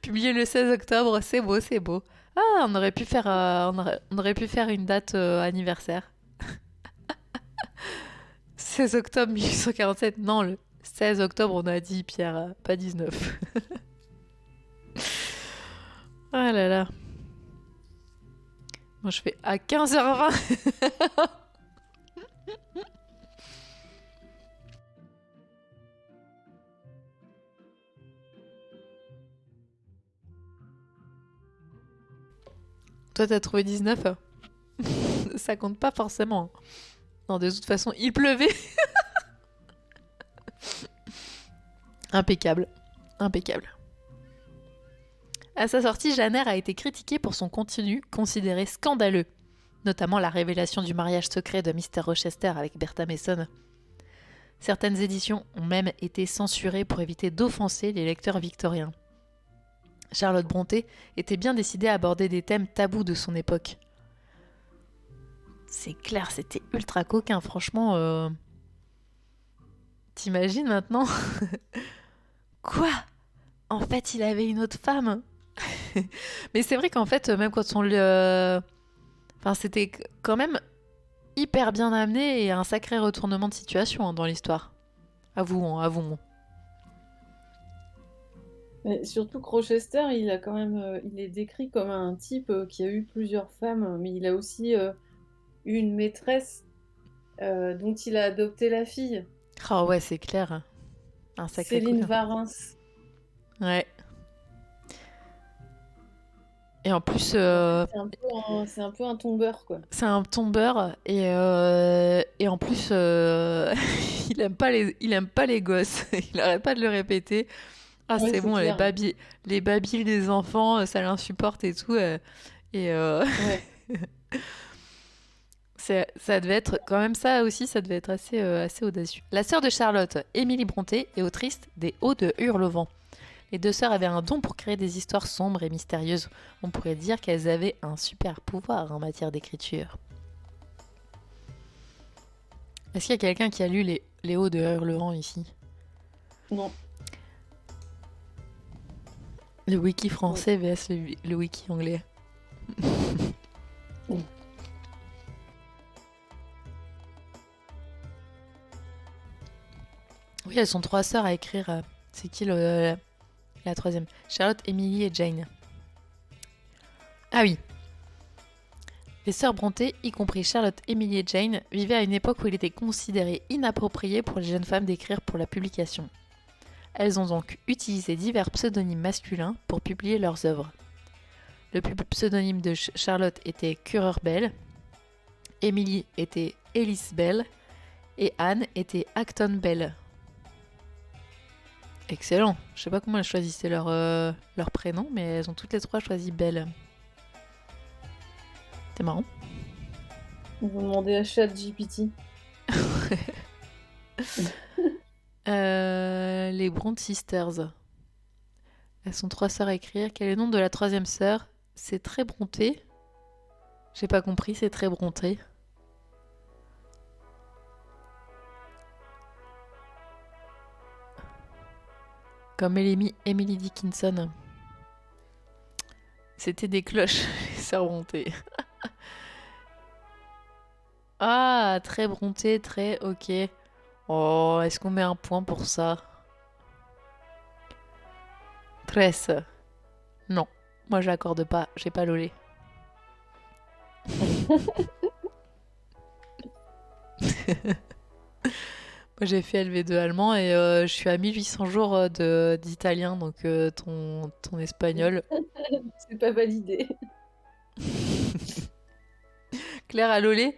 Speaker 1: Publié le 16 octobre, c'est beau, c'est beau. Ah, on aurait pu faire une date anniversaire. 16 octobre 1847. Non, le 16 octobre, on a dit, Pierre, pas 19. Ah là là. Moi, je fais à 15h20. Toi, t'as trouvé 19. Ça compte pas forcément. Non, de toute façon, il pleuvait. Impeccable. Impeccable. À sa sortie, Jane Eyre a été critiquée pour son contenu considéré scandaleux, notamment la révélation du mariage secret de Mr. Rochester avec Bertha Mason. Certaines éditions ont même été censurées pour éviter d'offenser les lecteurs victoriens. Charlotte Brontë était bien décidée à aborder des thèmes tabous de son époque. C'est clair, c'était ultra coquin. Franchement, t'imagines maintenant? Quoi? En fait, il avait une autre femme. Mais c'est vrai qu'en fait, même quand on le... Enfin, c'était quand même hyper bien amené et un sacré retournement de situation dans l'histoire. Avouons, avouons.
Speaker 2: Mais surtout que Rochester, il a quand même, il est décrit comme un type qui a eu plusieurs femmes, mais il a aussi eu une maîtresse dont il a adopté la fille,
Speaker 1: Oh ouais, c'est clair. Un sacré
Speaker 2: Céline
Speaker 1: coquin.
Speaker 2: Varins.
Speaker 1: Ouais. Et en plus,
Speaker 2: En fait, c'est un peu un tombeur, quoi.
Speaker 1: c'est un tombeur et en plus, il aime pas les gosses. Il arrête pas de le répéter. Ah,
Speaker 2: Ouais,
Speaker 1: c'est
Speaker 2: c'est
Speaker 1: bon,
Speaker 2: clair.
Speaker 1: les babyles des enfants, ça l'insupporte et tout. Et
Speaker 2: Ouais.
Speaker 1: ça devait être, quand même ça aussi, ça devait être assez audacieux. La sœur de Charlotte, Émilie Brontë, est autrice des Hauts de Hurlevent. Les deux sœurs avaient un don pour créer des histoires sombres et mystérieuses. On pourrait dire qu'elles avaient un super pouvoir en matière d'écriture. Est-ce qu'il y a quelqu'un qui a lu les Hauts de Hurlevent ici?
Speaker 2: Non.
Speaker 1: Le wiki français vs le wiki anglais. Oui, elles sont trois sœurs à écrire. C'est qui la troisième? Charlotte, Emily et Jane. Ah oui. Les sœurs Brontë, y compris Charlotte, Emily et Jane, vivaient à une époque où il était considéré inapproprié pour les jeunes femmes d'écrire pour la publication. Elles ont donc utilisé divers pseudonymes masculins pour publier leurs œuvres. Le pseudonyme de Charlotte était Currer Bell, Emily était Ellis Bell et Anne était Acton Bell. Excellent. Je sais pas comment elles choisissaient leur prénom, mais elles ont toutes les trois choisi Belle. C'est marrant.
Speaker 2: Ils vont demander à ChatGPT.
Speaker 1: Les Brontë Sisters. Elles sont trois sœurs à écrire. Quel est le nom de la troisième sœur? C'est très Brontë. J'ai pas compris, c'est très Brontë. Comme Emily Dickinson. C'était des cloches, les sœurs Brontë. Ah, très Brontë, très ok. Oh, est-ce qu'on met un point pour ça? 13. Non, moi j'accorde pas, j'ai pas lolé. Moi j'ai fait LV2 allemand et je suis à 1800 jours d'italien, donc ton espagnol.
Speaker 2: C'est pas validé.
Speaker 1: Claire a lolé?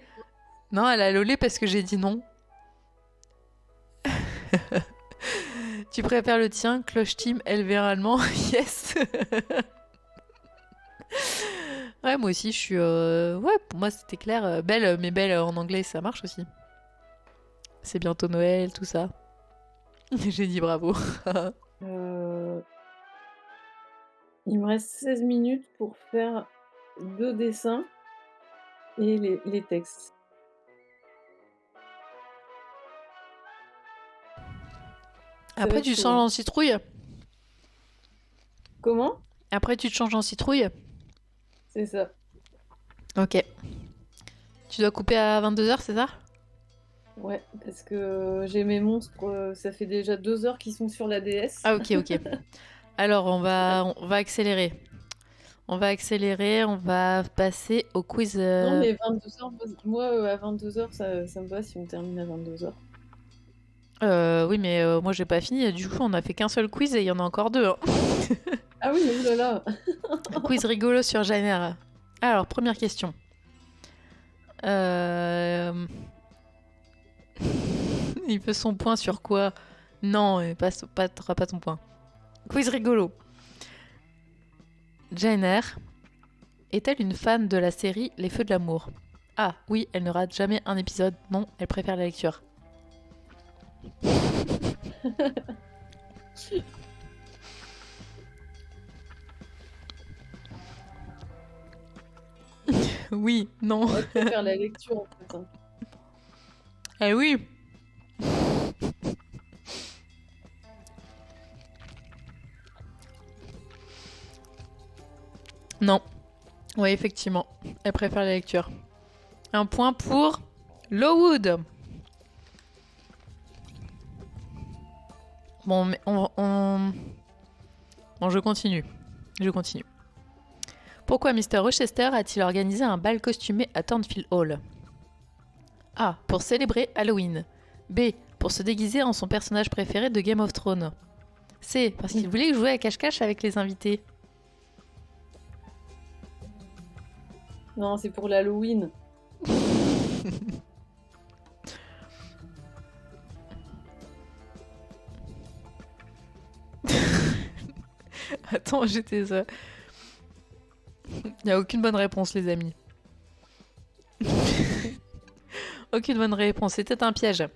Speaker 1: Non, elle a lolé parce que j'ai dit non. Tu préfères le tien, Cloche Team, LV1 allemand? Yes. Ouais, moi aussi je suis... Ouais, pour moi c'était clair. Belle, mais belle en anglais ça marche aussi. C'est bientôt Noël, tout ça. J'ai dit bravo.
Speaker 2: Euh, Il me reste 16 minutes pour faire 2 dessins et les textes. Ça va
Speaker 1: Après
Speaker 2: être
Speaker 1: tu te
Speaker 2: chaud,
Speaker 1: changes
Speaker 2: hein.
Speaker 1: en citrouille.
Speaker 2: Comment?
Speaker 1: Après tu te changes en citrouille.
Speaker 2: C'est ça.
Speaker 1: Ok. Tu dois couper à 22h, c'est ça?
Speaker 2: Ouais, parce que j'ai mes monstres, ça fait déjà 2 heures qu'ils sont sur la DS.
Speaker 1: Ah ok, ok. Alors on va accélérer. On va accélérer, on va passer au quiz.
Speaker 2: Non, mais 22 heures, moi, à 22 heures, ça me va si on termine à 22 heures.
Speaker 1: Oui, mais moi j'ai pas fini. Du coup, on a fait qu'un seul quiz et il y en a encore deux, hein.
Speaker 2: Ah oui, oulala.
Speaker 1: Un quiz rigolo sur Janer. Alors, première question. Il veut son point sur quoi? Non, t'auras pas ton point. Quiz rigolo. Janer est-elle une fan de la série Les Feux de l'amour? Ah, oui, elle ne rate jamais un épisode. Non, elle préfère la lecture. Oui, non.
Speaker 2: Ouais, je préfère la lecture en fait, hein.
Speaker 1: Eh oui. Non. Oui, effectivement. Elle préfère la lecture. Un point pour Lowood. Bon, mais Bon, je continue. Pourquoi Mr. Rochester a-t-il organisé un bal costumé à Thornfield Hall? A. Pour célébrer Halloween. B. Pour se déguiser en son personnage préféré de Game of Thrones. C. Parce qu'il voulait jouer à cache-cache avec les invités.
Speaker 2: Non, c'est pour l'Halloween.
Speaker 1: Attends, j'étais ça. Il n'y a aucune bonne réponse, les amis. Aucune bonne réponse. C'était un piège.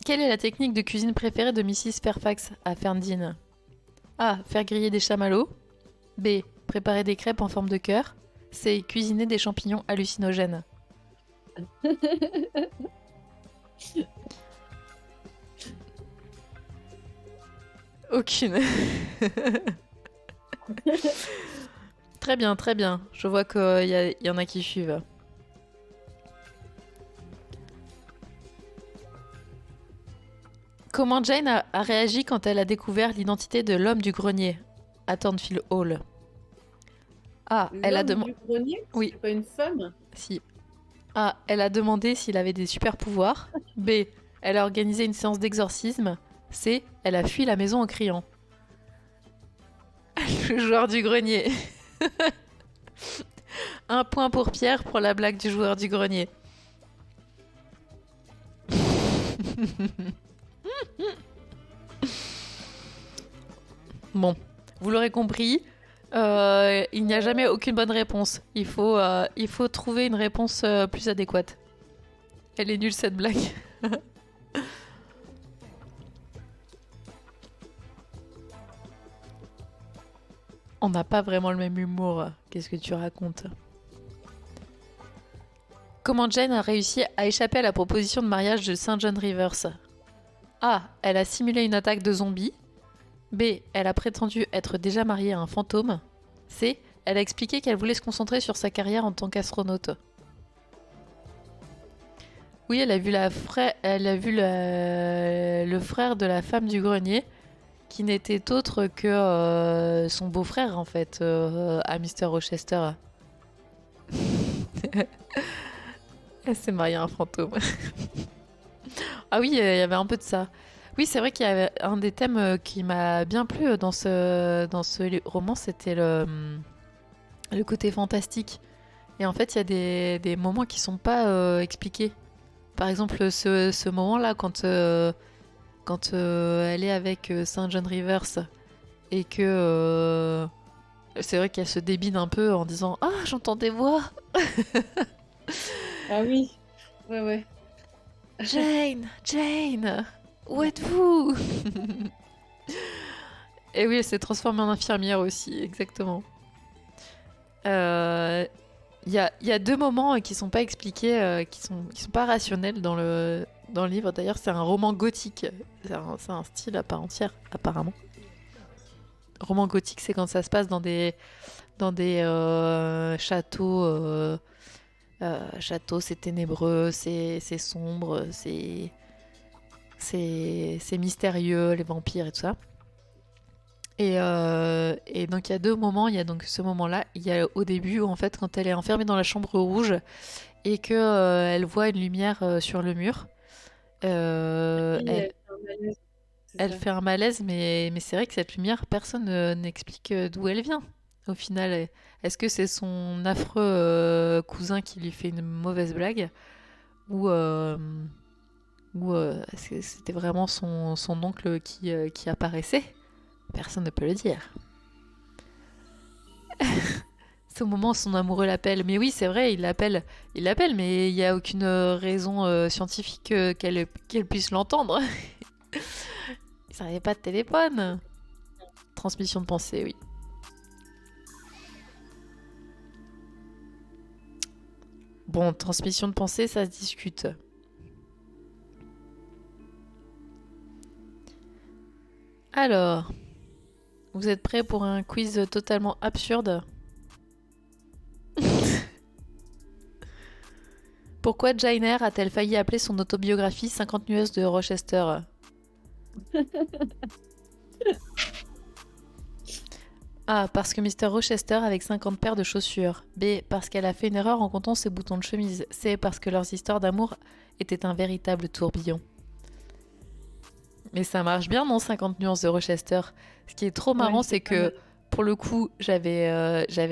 Speaker 1: Quelle est la technique de cuisine préférée de Mrs. Fairfax à Ferndean? A. Faire griller des chamallows. B. Préparer des crêpes en forme de cœur. C. Cuisiner des champignons hallucinogènes. Aucune. Très bien, très bien. Je vois qu'il y en a qui suivent. Comment Jane a réagi quand elle a découvert l'identité de l'homme du grenier à Thornfield Hall? A. Elle a
Speaker 2: L'homme
Speaker 1: demandé...
Speaker 2: du grenier,
Speaker 1: Oui.
Speaker 2: c'est pas une femme?
Speaker 1: Si. A. Elle a demandé s'il avait des super pouvoirs. B. Elle a organisé une séance d'exorcisme. C. Elle a fui la maison en criant. Le joueur du grenier. Un point pour Pierre pour la blague du joueur du grenier. Bon, vous l'aurez compris, il n'y a jamais aucune bonne réponse. Il faut trouver une réponse plus adéquate. Elle est nulle cette blague. On n'a pas vraiment le même humour. Qu'est-ce que tu racontes? Comment Jane a réussi à échapper à la proposition de mariage de St. John Rivers? A. Elle a simulé une attaque de zombies. B. Elle a prétendu être déjà mariée à un fantôme. C. Elle a expliqué qu'elle voulait se concentrer sur sa carrière en tant qu'astronaute. Oui, elle a vu le frère de la femme du grenier, qui n'était autre que son beau-frère, en fait, à Mr. Rochester. Elle s'est mariée à un fantôme. Ah oui, il y avait un peu de ça. Oui, c'est vrai qu'il y avait un des thèmes qui m'a bien plu dans ce roman, c'était le côté fantastique. Et en fait, il y a des moments qui sont pas expliqués. Par exemple, ce moment-là, quand elle est avec St. John Rivers et que c'est vrai qu'elle se débine un peu en disant « Ah, j'entends des voix !»
Speaker 2: Ah oui, ouais.
Speaker 1: Jane, où êtes-vous? Et oui, elle s'est transformée en infirmière aussi, exactement. Il y a deux moments qui sont pas expliqués, qui sont pas rationnels dans le livre. D'ailleurs, c'est un roman gothique. C'est un style à part entière, apparemment. Roman gothique, c'est quand ça se passe dans des châteaux. Château, c'est ténébreux, c'est sombre, c'est mystérieux, les vampires et tout ça. Et donc il y a deux moments. Il y a donc ce moment-là, il y a au début où, en fait, quand elle est enfermée dans la chambre rouge et que elle voit une lumière sur le mur.
Speaker 2: Oui,
Speaker 1: Elle
Speaker 2: fait un malaise, c'est
Speaker 1: elle
Speaker 2: ça.
Speaker 1: fait un malaise, mais c'est vrai que cette lumière, personne n'explique d'où elle vient. Au final, est-ce que c'est son affreux cousin qui lui fait une mauvaise blague, ou est-ce que c'était vraiment son oncle qui apparaissait? Personne ne peut le dire. C'est au moment où son amoureux l'appelle. Mais oui, c'est vrai, il l'appelle, mais il n'y a aucune raison scientifique qu'elle puisse l'entendre. Ils n'avaient pas de téléphone. Transmission de pensée, oui. Bon, transmission de pensée, ça se discute. Alors, vous êtes prêts pour un quiz totalement absurde? Pourquoi Jane Eyre a-t-elle failli appeler son autobiographie 50 nuances de Rochester? A. Parce que Mr. Rochester avec 50 paires de chaussures. B. Parce qu'elle a fait une erreur en comptant ses boutons de chemise. C. Parce que leurs histoires d'amour étaient un véritable tourbillon. Mais ça marche bien, non, 50 nuances de Rochester. Ce qui est trop marrant,
Speaker 2: Ouais,
Speaker 1: c'est
Speaker 2: pas
Speaker 1: que
Speaker 2: mal.
Speaker 1: pour le coup, j'avais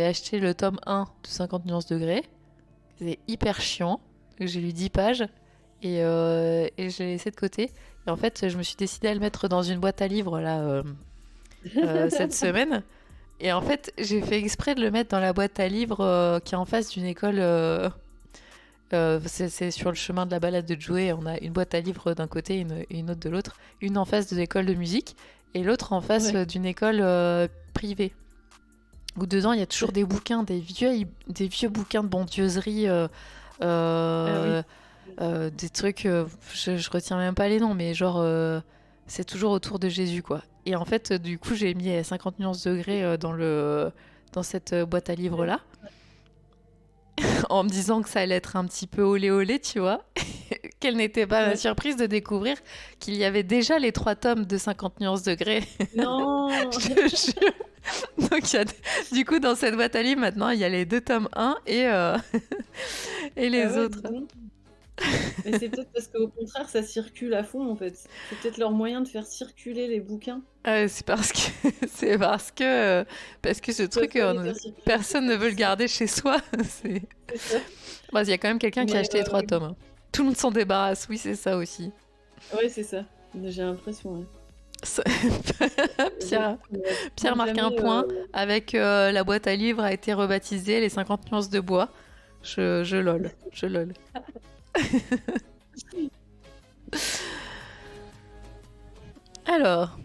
Speaker 1: acheté le tome 1 de 50 nuances degrés. C'est hyper chiant. J'ai lu 10 pages et je l'ai laissé de côté. Et en fait, je me suis décidée à le mettre dans une boîte à livres là, cette semaine. Et en fait, j'ai fait exprès de le mettre dans la boîte à livres qui est en face d'une école. C'est sur le chemin de la balade de Joey. On a une boîte à livres d'un côté et une autre de l'autre. Une en face de l'école de musique et l'autre en face
Speaker 2: Ouais.
Speaker 1: d'une école privée. Où dedans, il y a toujours des bouquins, des vieux bouquins de bondieuserie.
Speaker 2: Ah oui.
Speaker 1: Euh, des trucs, je retiens même pas les noms, mais genre, c'est toujours autour de Jésus, quoi. Et en fait, du coup, j'ai mis 50 nuances degrés dans cette boîte à livres-là, en me disant que ça allait être un petit peu olé olé, tu vois. Quelle n'était pas ma
Speaker 2: Ouais.
Speaker 1: surprise de découvrir qu'il y avait déjà les 3 tomes de 50 nuances degrés.
Speaker 2: Non.
Speaker 1: Je te jure. Donc, du coup, dans cette boîte à livres, maintenant, il y a les 2 tomes 1 et
Speaker 2: Ah
Speaker 1: les
Speaker 2: ouais,
Speaker 1: autres.
Speaker 2: dis donc. Mais c'est peut-être parce qu'au contraire, ça circule à fond, en fait. C'est peut-être leur moyen de faire circuler les bouquins.
Speaker 1: C'est parce que parce que ce
Speaker 2: Ils peuvent
Speaker 1: truc
Speaker 2: pas les faire circuler assez
Speaker 1: personne ne veut le
Speaker 2: facilement.
Speaker 1: garder chez soi.
Speaker 2: C'est ça.
Speaker 1: Bon, il y a quand même quelqu'un qui a
Speaker 2: Mais
Speaker 1: acheté les 3 tomes, hein. Tout le monde s'en débarrasse, oui, c'est ça aussi.
Speaker 2: ouais, c'est ça. J'ai l'impression, ouais.
Speaker 1: Ça-
Speaker 2: Donc,
Speaker 1: Pierre,
Speaker 2: on va
Speaker 1: Pierre
Speaker 2: plus
Speaker 1: marque un
Speaker 2: jamais,
Speaker 1: point avec la boîte à livres a été rebaptisée les 50 nuances de bois. Je lol, je lol. Alors,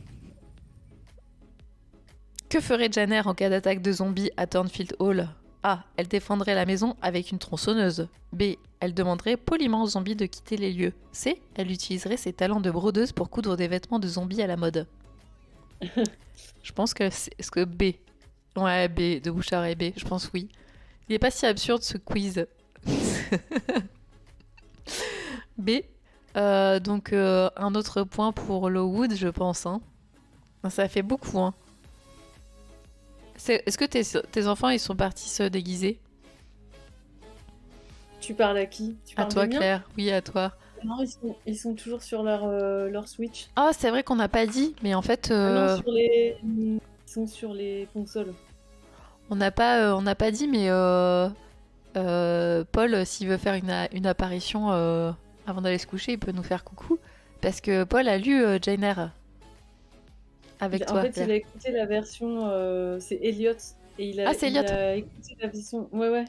Speaker 1: que ferait Janer en cas d'attaque de zombies à Thornfield Hall? A. Elle défendrait la maison avec une tronçonneuse. B. Elle demanderait poliment aux zombies de quitter les lieux. C. Elle utiliserait ses talents de brodeuse pour coudre des vêtements de zombies à la mode. Je pense que c'est est-ce que B. Ouais, B, de Bouchard et B, je pense oui. Il est pas si absurde ce quiz. B. Donc un autre point pour Lowood, je pense, hein. Ça fait beaucoup, hein. Est-ce que tes enfants, ils sont partis se déguiser?
Speaker 2: tu parles à qui? Tu
Speaker 1: À
Speaker 2: parles des
Speaker 1: toi,
Speaker 2: miens?
Speaker 1: Claire. Oui, à toi.
Speaker 2: Non, ils sont toujours sur leur Switch.
Speaker 1: Ah, c'est vrai qu'on n'a pas dit, mais en fait,
Speaker 2: Ah non, ils sont sur les consoles.
Speaker 1: on n'a pas dit, mais Paul, s'il veut faire une apparition avant d'aller se coucher, il peut nous faire coucou. Parce que Paul a lu Jane Eyre avec
Speaker 2: En
Speaker 1: toi,
Speaker 2: fait, il
Speaker 1: Claire.
Speaker 2: a écouté la version, c'est Elliot, et
Speaker 1: Ah, c'est
Speaker 2: il
Speaker 1: Elliot.
Speaker 2: a écouté la version, ouais, ouais.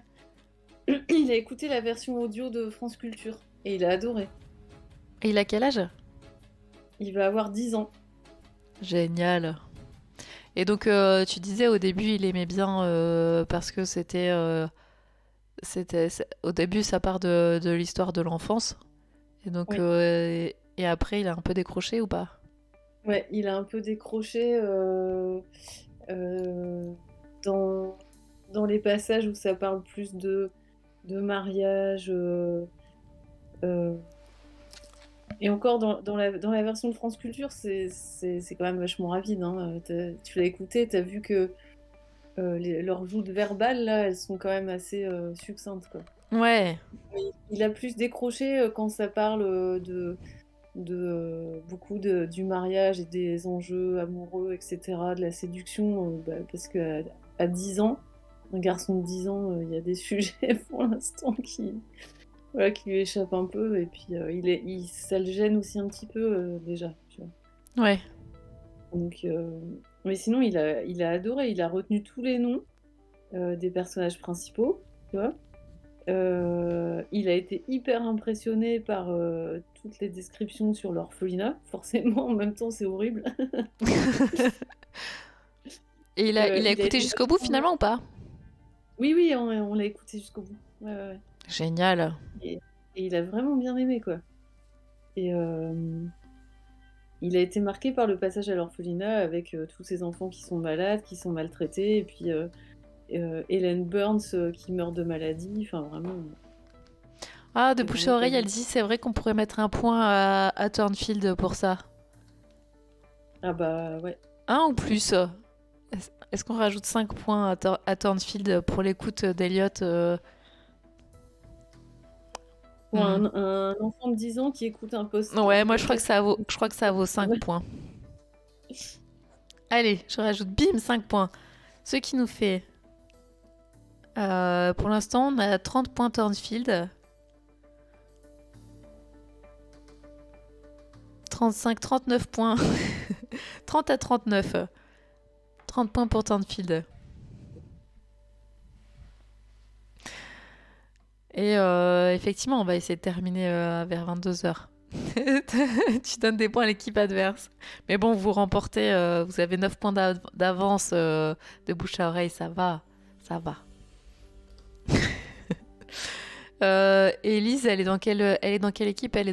Speaker 2: Il a écouté la version audio de France Culture et il a adoré.
Speaker 1: Et il a quel âge?
Speaker 2: Il va avoir 10 ans.
Speaker 1: Génial. Et donc, tu disais au début, il aimait bien parce que au début, ça part de l'histoire de l'enfance. Et donc,
Speaker 2: Oui.
Speaker 1: et après, il a un peu décroché ou pas?
Speaker 2: Ouais, il a un peu décroché euh, dans, dans les passages où ça parle plus de mariage. Euh, et encore, dans la version de France Culture, c'est quand même vachement rapide, hein. Tu l'as écouté, t'as vu que leurs joutes verbales, là, elles sont quand même assez succinctes, quoi.
Speaker 1: Ouais.
Speaker 2: Il a plus décroché quand ça parle beaucoup du mariage et des enjeux amoureux, etc., de la séduction, parce qu'à à 10 ans, un garçon de 10 ans, il y a des sujets pour l'instant voilà, qui lui échappent un peu, et puis ça le gêne aussi un petit peu déjà, tu vois.
Speaker 1: Ouais.
Speaker 2: Donc, mais sinon, il a adoré, il a retenu tous les noms des personnages principaux, tu vois. Il a été hyper impressionné par toutes les descriptions sur l'orphelinat. Forcément, en même temps, c'est horrible.
Speaker 1: Et il a
Speaker 2: Il a
Speaker 1: écouté
Speaker 2: été
Speaker 1: jusqu'au bout
Speaker 2: vachement...
Speaker 1: finalement ou pas?
Speaker 2: Oui, oui, on l'a écouté jusqu'au bout. Ouais, ouais, ouais.
Speaker 1: Génial.
Speaker 2: Et, et il a vraiment bien aimé, quoi. Et il a été marqué par le passage à l'orphelinat avec tous ces enfants qui sont malades, qui sont maltraités, et puis Helen Burns qui meurt de maladie. Enfin, vraiment,
Speaker 1: Ah, de
Speaker 2: c'est
Speaker 1: bouche à
Speaker 2: vraiment
Speaker 1: oreille, elle
Speaker 2: terrible.
Speaker 1: dit c'est vrai qu'on pourrait mettre un point à Turnfield pour ça.
Speaker 2: Ah bah ouais.
Speaker 1: Un ou plus? Est-ce qu'on rajoute 5 points à Turnfield pour l'écoute d'Eliott
Speaker 2: Pour un enfant de 10 ans qui écoute un
Speaker 1: Ouais, moi
Speaker 2: podcast.
Speaker 1: je crois que ça vaut 5 points. Allez, je rajoute bim 5 points. Ce qui nous fait... pour l'instant, on a 30 points Turnfield. 35, 39 points. 30 à 39. 30 points pour Turnfield. Et effectivement, on va essayer de terminer vers 22h. Tu donnes des points à l'équipe adverse. Mais bon, vous remportez, vous avez 9 points d'avance de bouche à oreille, ça va. Ça va. Elise, elle est dans quelle équipe? Elle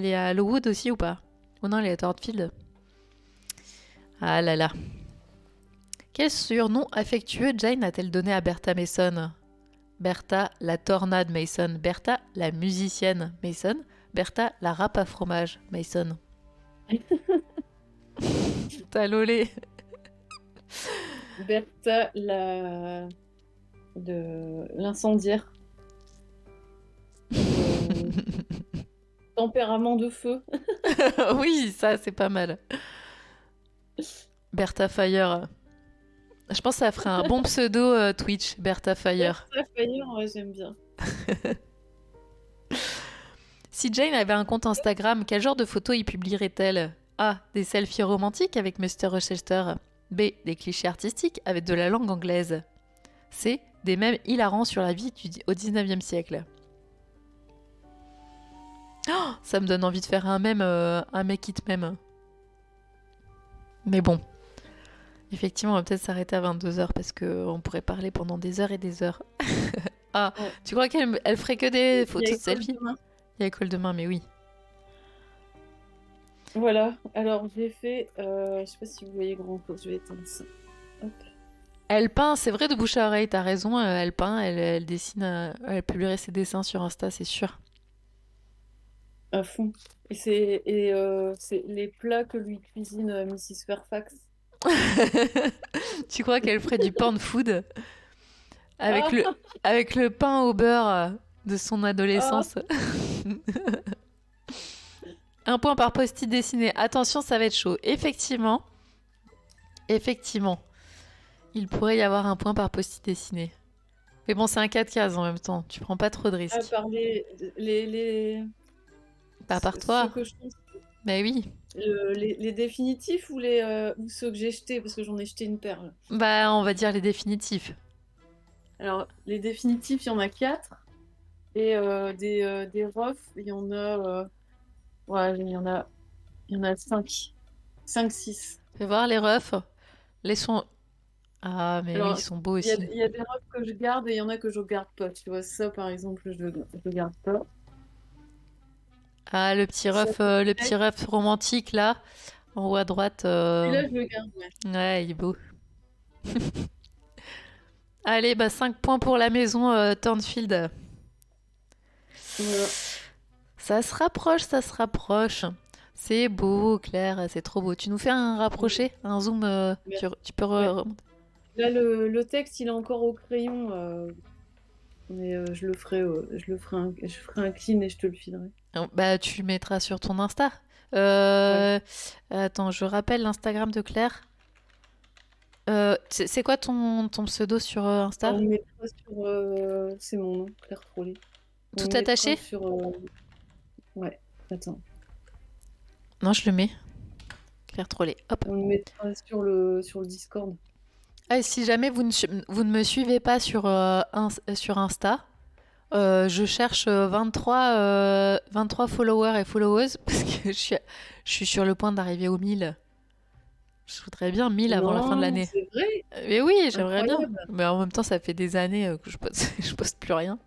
Speaker 1: est à Lowood aussi ou pas? Oh non, elle est à Turnfield. Ah là là. Quel surnom affectueux Jane a-t-elle donné à Bertha Mason? Bertha, la tornade Mason. Bertha, la musicienne Mason. Bertha, la râpe à fromage Mason. T'as lolé.
Speaker 2: Bertha, l'incendiaire. Tempérament de feu.
Speaker 1: Oui, ça, c'est pas mal. Bertha Fire. Je pense que ça ferait un bon pseudo Twitch, Bertha Fire.
Speaker 2: Bertha Fire, ouais, j'aime bien.
Speaker 1: Si Jane avait un compte Instagram, quel genre de photos y publierait-elle? A. Des selfies romantiques avec Mr. Rochester. B. Des clichés artistiques avec de la langue anglaise. C. Des mèmes hilarants sur la vie au 19e siècle. Oh, ça me donne envie de faire un mème, un make it meme. Mais bon, effectivement, on va peut-être s'arrêter à 22h parce qu'on pourrait parler pendant des heures et des heures. Ah,
Speaker 2: Ouais.
Speaker 1: tu crois qu'elle ferait que des
Speaker 2: Il y a
Speaker 1: photos de
Speaker 2: école
Speaker 1: selfies?
Speaker 2: demain.
Speaker 1: Il y a école demain, mais oui.
Speaker 2: Voilà, alors j'ai fait, je sais pas si vous voyez grand chose, je vais éteindre ça. Hop,
Speaker 1: Elle peint, c'est vrai de bouche à oreille, t'as raison, elle peint, elle dessine, elle publierait ses dessins sur Insta, c'est sûr.
Speaker 2: à fond. Et c'est les plats que lui cuisine Mrs. Fairfax.
Speaker 1: Tu crois qu'elle ferait du porn food avec
Speaker 2: Ah,
Speaker 1: avec le pain au beurre de son
Speaker 2: ah,
Speaker 1: adolescence? Un point par post-it dessiné. Attention, ça va être chaud. Effectivement, il pourrait y avoir un point par post-it dessiné. Mais bon, c'est un 4 cases en même temps. Tu prends pas trop de
Speaker 2: à
Speaker 1: risques.
Speaker 2: part
Speaker 1: Pas par
Speaker 2: ceux
Speaker 1: toi.
Speaker 2: que je pense,
Speaker 1: Mais oui.
Speaker 2: les définitifs ou ceux que j'ai jetés, parce que j'en ai jeté une perle.
Speaker 1: Bah, on va dire les définitifs.
Speaker 2: Alors, les définitifs, il y en a 4. Et des refs, il y en a, ouais, il y en a 5. 5, 6.
Speaker 1: Fais voir les refs. Les sons. Ah, mais oui, ils
Speaker 2: Alors,
Speaker 1: sont beaux
Speaker 2: il y a,
Speaker 1: aussi.
Speaker 2: il y a des refs que je garde et il y en a que je garde pas. Tu vois, ça, par exemple, je garde pas.
Speaker 1: Ah,
Speaker 2: Ça,
Speaker 1: le petit ref romantique là, en haut à droite.
Speaker 2: celui-là, je le garde, ouais.
Speaker 1: Ouais, il est beau. Allez, bah 5 points pour la maison Turnfield.
Speaker 2: Voilà.
Speaker 1: Ça se rapproche, ça se rapproche. C'est beau, Claire, c'est trop beau. Tu nous fais un rapproché, un zoom,
Speaker 2: Merci.
Speaker 1: tu peux
Speaker 2: Ouais. Là, le texte, il est encore au crayon, mais je ferai un clean et je te le filerai.
Speaker 1: Bah, tu le mettras sur ton Insta.
Speaker 2: Ouais.
Speaker 1: Attends, je rappelle l'Instagram de Claire. C'est quoi ton pseudo sur
Speaker 2: On
Speaker 1: Insta?
Speaker 2: le mettra sur, c'est mon nom, Claire Trollet. On
Speaker 1: Tout
Speaker 2: le mettra
Speaker 1: attaché?
Speaker 2: sur, ouais. Attends.
Speaker 1: Non, je le mets. Claire Trollet. Hop.
Speaker 2: On le mettra sur le Discord.
Speaker 1: Ah, et si jamais vous ne me suivez pas sur Insta, Je cherche 23 followers et followers parce que je suis sur le point d'arriver aux 1000. Je voudrais bien 1000 avant la fin de
Speaker 2: Non,
Speaker 1: l'année.
Speaker 2: c'est vrai,
Speaker 1: Mais oui, j'aimerais bien.
Speaker 2: incroyable.
Speaker 1: Mais en même temps, ça fait des années que je poste, je poste plus rien.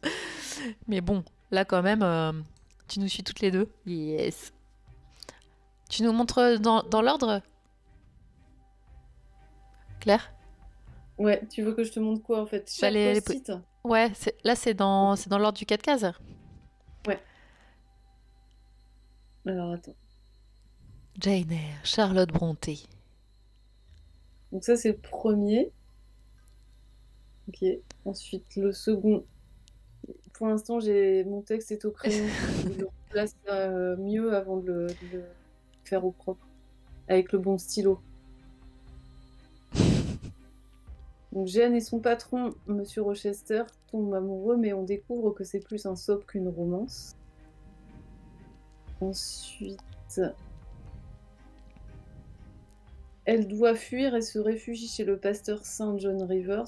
Speaker 1: Mais bon, là quand même, tu nous suis toutes les deux. Yes. Tu nous montres dans l'ordre, Claire?
Speaker 2: Ouais, tu veux que je te montre quoi en fait?
Speaker 1: Bah,
Speaker 2: Chaque post-it?
Speaker 1: Ouais, là c'est dans l'ordre du 4 cases.
Speaker 2: Ouais, alors attends.
Speaker 1: Jane Eyre, Charlotte Brontë.
Speaker 2: Donc ça, c'est le premier. Ok. Ensuite, le second. Pour l'instant, mon texte est au crayon. Faut que je le replace mieux avant de le faire au propre, avec le bon stylo. Donc Jeanne et son patron, Monsieur Rochester, tombent amoureux, mais on découvre que c'est plus un soap qu'une romance. Ensuite, elle doit fuir et se réfugie chez le pasteur Saint John Rivers.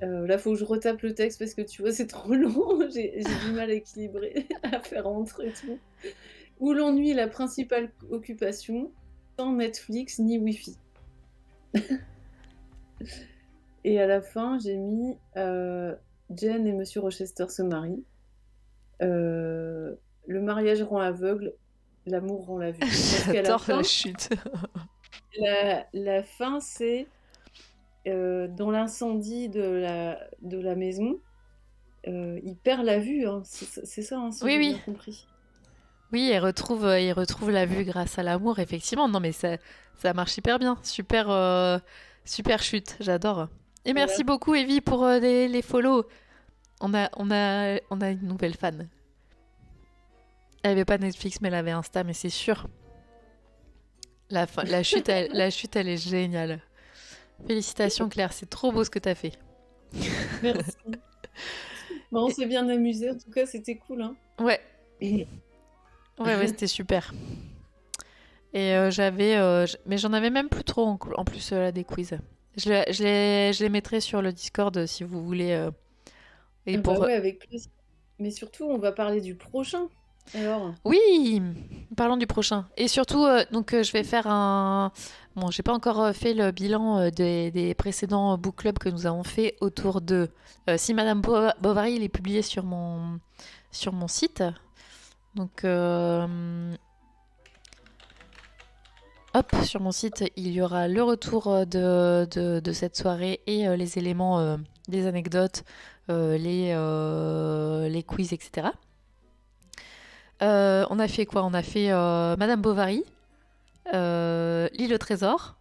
Speaker 2: Là, faut que je retape le texte parce que tu vois, c'est trop long. J'ai du mal à équilibrer, à faire rentrer tout. Où l'ennui est la principale occupation, sans Netflix ni Wi-Fi. Et à la fin, j'ai mis Jen et Monsieur Rochester se marient. Euh, le mariage rend aveugle, l'amour rend la vue. Parce qu'à la
Speaker 1: J'adore la
Speaker 2: fin,
Speaker 1: chute.
Speaker 2: la fin, c'est dans l'incendie de la maison, il perd la vue. Hein. C'est ça, hein, si
Speaker 1: Oui,
Speaker 2: j'ai
Speaker 1: oui.
Speaker 2: bien compris.
Speaker 1: Oui, il retrouve la vue grâce à l'amour, effectivement. Non, mais ça marche hyper bien. Super, super chute, j'adore. Et
Speaker 2: Voilà.
Speaker 1: merci beaucoup, Evie, pour les follow. On a une nouvelle fan. Elle avait pas Netflix, mais elle avait Insta, mais c'est sûr. La chute, elle est géniale. Félicitations, Claire, c'est trop beau ce que t'as fait.
Speaker 2: Merci. Bon, on
Speaker 1: Et-
Speaker 2: s'est bien amusé. En tout cas, c'était cool. Hein.
Speaker 1: ouais, ouais, c'était super. Et mais j'en avais même plus trop en plus là, des quiz. Je les mettrai sur le Discord si vous voulez. Et
Speaker 2: Ah bah
Speaker 1: pour
Speaker 2: ouais, avec plaisir. Mais surtout, on va parler du prochain. Alors,
Speaker 1: oui, parlons du prochain. Et surtout, je vais faire un. Bon, j'ai pas encore fait le bilan des précédents book clubs que nous avons fait autour de. Si Madame Bovary, il est publié sur mon site. Donc, hop, sur mon site, il y aura le retour de cette soirée et les éléments, des anecdotes, les quiz, etc. On a fait quoi? On a fait Madame Bovary, L'île au trésor,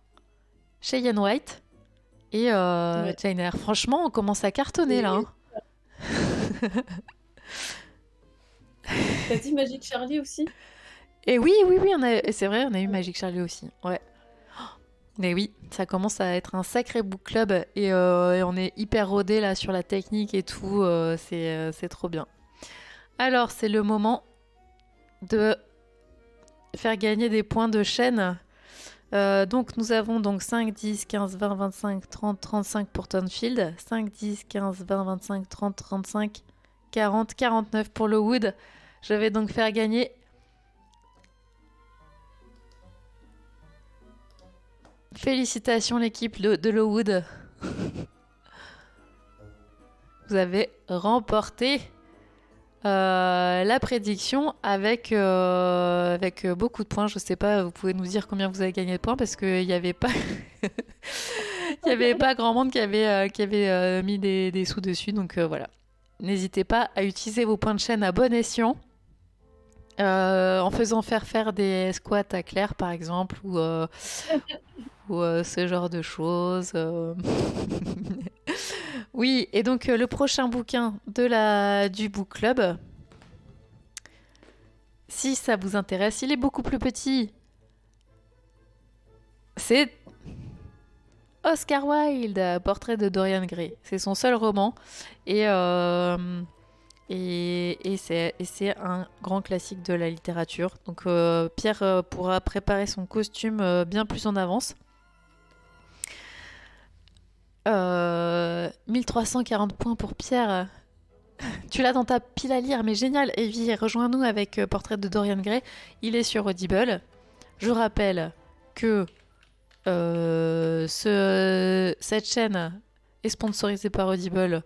Speaker 1: Cheyenne White et
Speaker 2: ouais.
Speaker 1: Jane Eyre. Franchement, on commence à cartonner là,
Speaker 2: Et
Speaker 1: hein.
Speaker 2: t'as dit Magic Charlie aussi?
Speaker 1: Et oui, oui, oui, c'est vrai, on a eu Magic Charlie aussi. Ouais. Mais oui, ça commence à être un sacré book club et on est hyper rodé là sur la technique et tout. C'est trop bien. Alors, c'est le moment de faire gagner des points de chaîne. Donc, nous avons donc 5, 10, 15, 20, 25, 30, 35 pour Tonfield. 5, 10, 15, 20, 25, 30, 35, 40, 49 pour le Wood. Je vais donc faire gagner. Félicitations l'équipe de Lowood. Vous avez remporté la prédiction avec beaucoup de points. Je sais pas, vous pouvez nous dire combien vous avez gagné de points parce qu'il n'y avait pas il y avait pas grand monde qui avait mis des sous dessus. Donc voilà. N'hésitez pas à utiliser vos points de chaîne à bon escient. En faisant faire des squats à Claire par exemple ou ce genre de choses. Oui, et donc le prochain bouquin du book club, si ça vous intéresse, il est beaucoup plus petit. C'est Oscar Wilde, Portrait de Dorian Gray. C'est son seul roman et c'est un grand classique de la littérature. Donc Pierre pourra préparer son costume bien plus en avance. 1340 points pour Pierre. Tu l'as dans ta pile à lire, mais génial. Evie, rejoins-nous avec Portrait de Dorian Gray. Il est sur Audible. Je rappelle que cette chaîne est sponsorisée par Audible.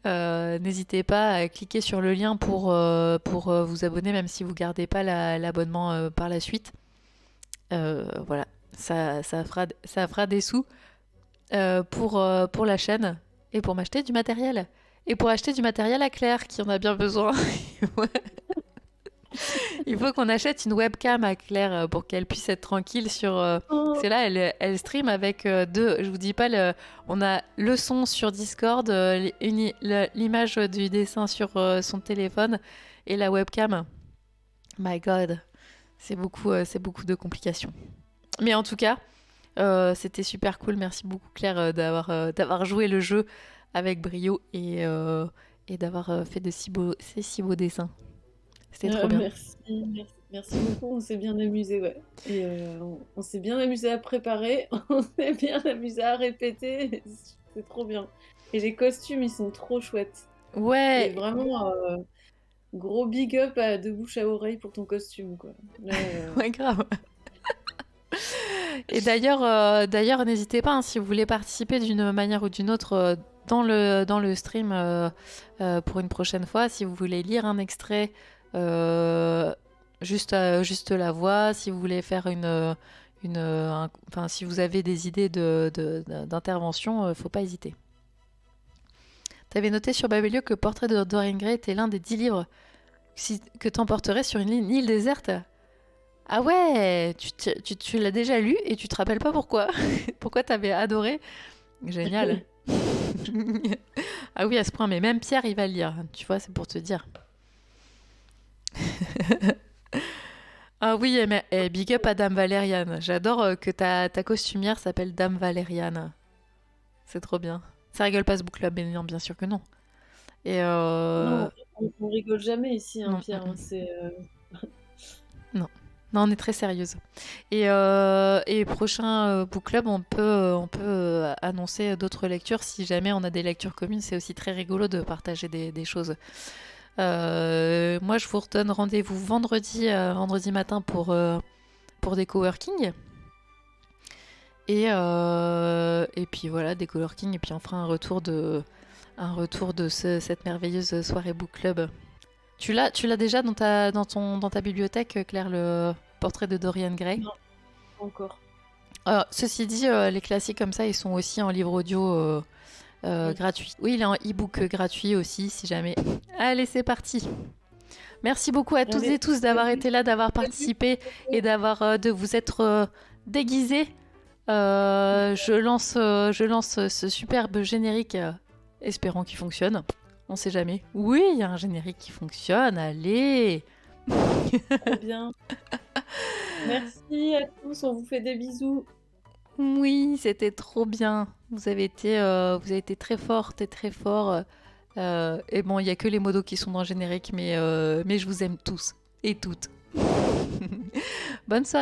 Speaker 1: N'hésitez pas à cliquer sur le lien pour vous abonner, même si vous ne gardez pas l'abonnement par la suite. Voilà, ça fera des sous pour la chaîne et pour m'acheter du matériel. Et pour acheter du matériel à Claire, qui en a bien besoin. Il faut qu'on achète une webcam à Claire pour qu'elle puisse être tranquille sur.
Speaker 2: Oh,
Speaker 1: C'est là, elle stream avec deux. Je vous dis pas, on a le son sur Discord, l'image du dessin sur son téléphone et la webcam. My God, c'est beaucoup de complications. Mais en tout cas, c'était super cool. Merci beaucoup Claire d'avoir joué le jeu avec brio et d'avoir fait ces si beaux dessins. C'était trop bien.
Speaker 2: merci beaucoup, on s'est bien amusé, ouais. Et on s'est bien amusé à préparer, on s'est bien amusé à répéter, c'est trop bien. Et les costumes, ils sont trop chouettes. Et
Speaker 1: Ouais,
Speaker 2: vraiment, gros big up de bouche à oreille pour ton costume, quoi. Là,
Speaker 1: ouais, grave. Et d'ailleurs, n'hésitez pas, hein, si vous voulez participer d'une manière ou d'une autre dans le stream pour une prochaine fois, si vous voulez lire un extrait, juste la voix, si vous voulez faire enfin, si vous avez des idées d'intervention, faut pas hésiter. T'avais noté sur Babelio que Portrait de Dorian Gray était l'un des 10 livres que t'emporterais sur une île déserte. Ah ouais, tu l'as déjà lu et tu te rappelles pas pourquoi. Pourquoi t'avais adoré. Génial. Ah oui, à ce point, mais même Pierre, il va le lire. Tu vois, c'est pour te dire. Ah oui, big up à Dame Valériane. J'adore que ta costumière s'appelle Dame Valériane. C'est trop bien. Ça rigole pas ce book club, mais non, bien sûr que non. Et
Speaker 2: non, on rigole jamais ici, hein,
Speaker 1: non,
Speaker 2: Pierre, hein, c'est...
Speaker 1: non. Non, on est très sérieuse. Et prochain book club, on peut annoncer d'autres lectures. Si jamais on a des lectures communes, c'est aussi très rigolo de partager des choses. Moi, je vous redonne rendez-vous vendredi matin pour des coworking. Et puis voilà, des coworking. Et puis on fera un retour de cette merveilleuse soirée book club. Tu l'as déjà dans ta bibliothèque, Claire, le portrait de Dorian Gray?
Speaker 2: Non, pas encore.
Speaker 1: Ceci dit, les classiques comme ça, ils sont aussi en livre audio gratuit. Oui, il est en e-book gratuit aussi, si jamais. Allez, c'est parti. Merci beaucoup à toutes
Speaker 2: Allez,
Speaker 1: et tous d'avoir
Speaker 2: salut,
Speaker 1: été là, d'avoir
Speaker 2: salut.
Speaker 1: participé et de vous être déguisés. Je lance ce superbe générique, espérant qu'il fonctionne. On sait jamais. Oui, il y a un générique qui fonctionne. Allez.
Speaker 2: Trop bien. Merci à tous, on vous fait des bisous.
Speaker 1: Oui, c'était trop bien. Vous avez été très fortes et très forts. Et bon, il y a que les modos qui sont dans le générique, mais je vous aime tous et toutes. Bonne soirée.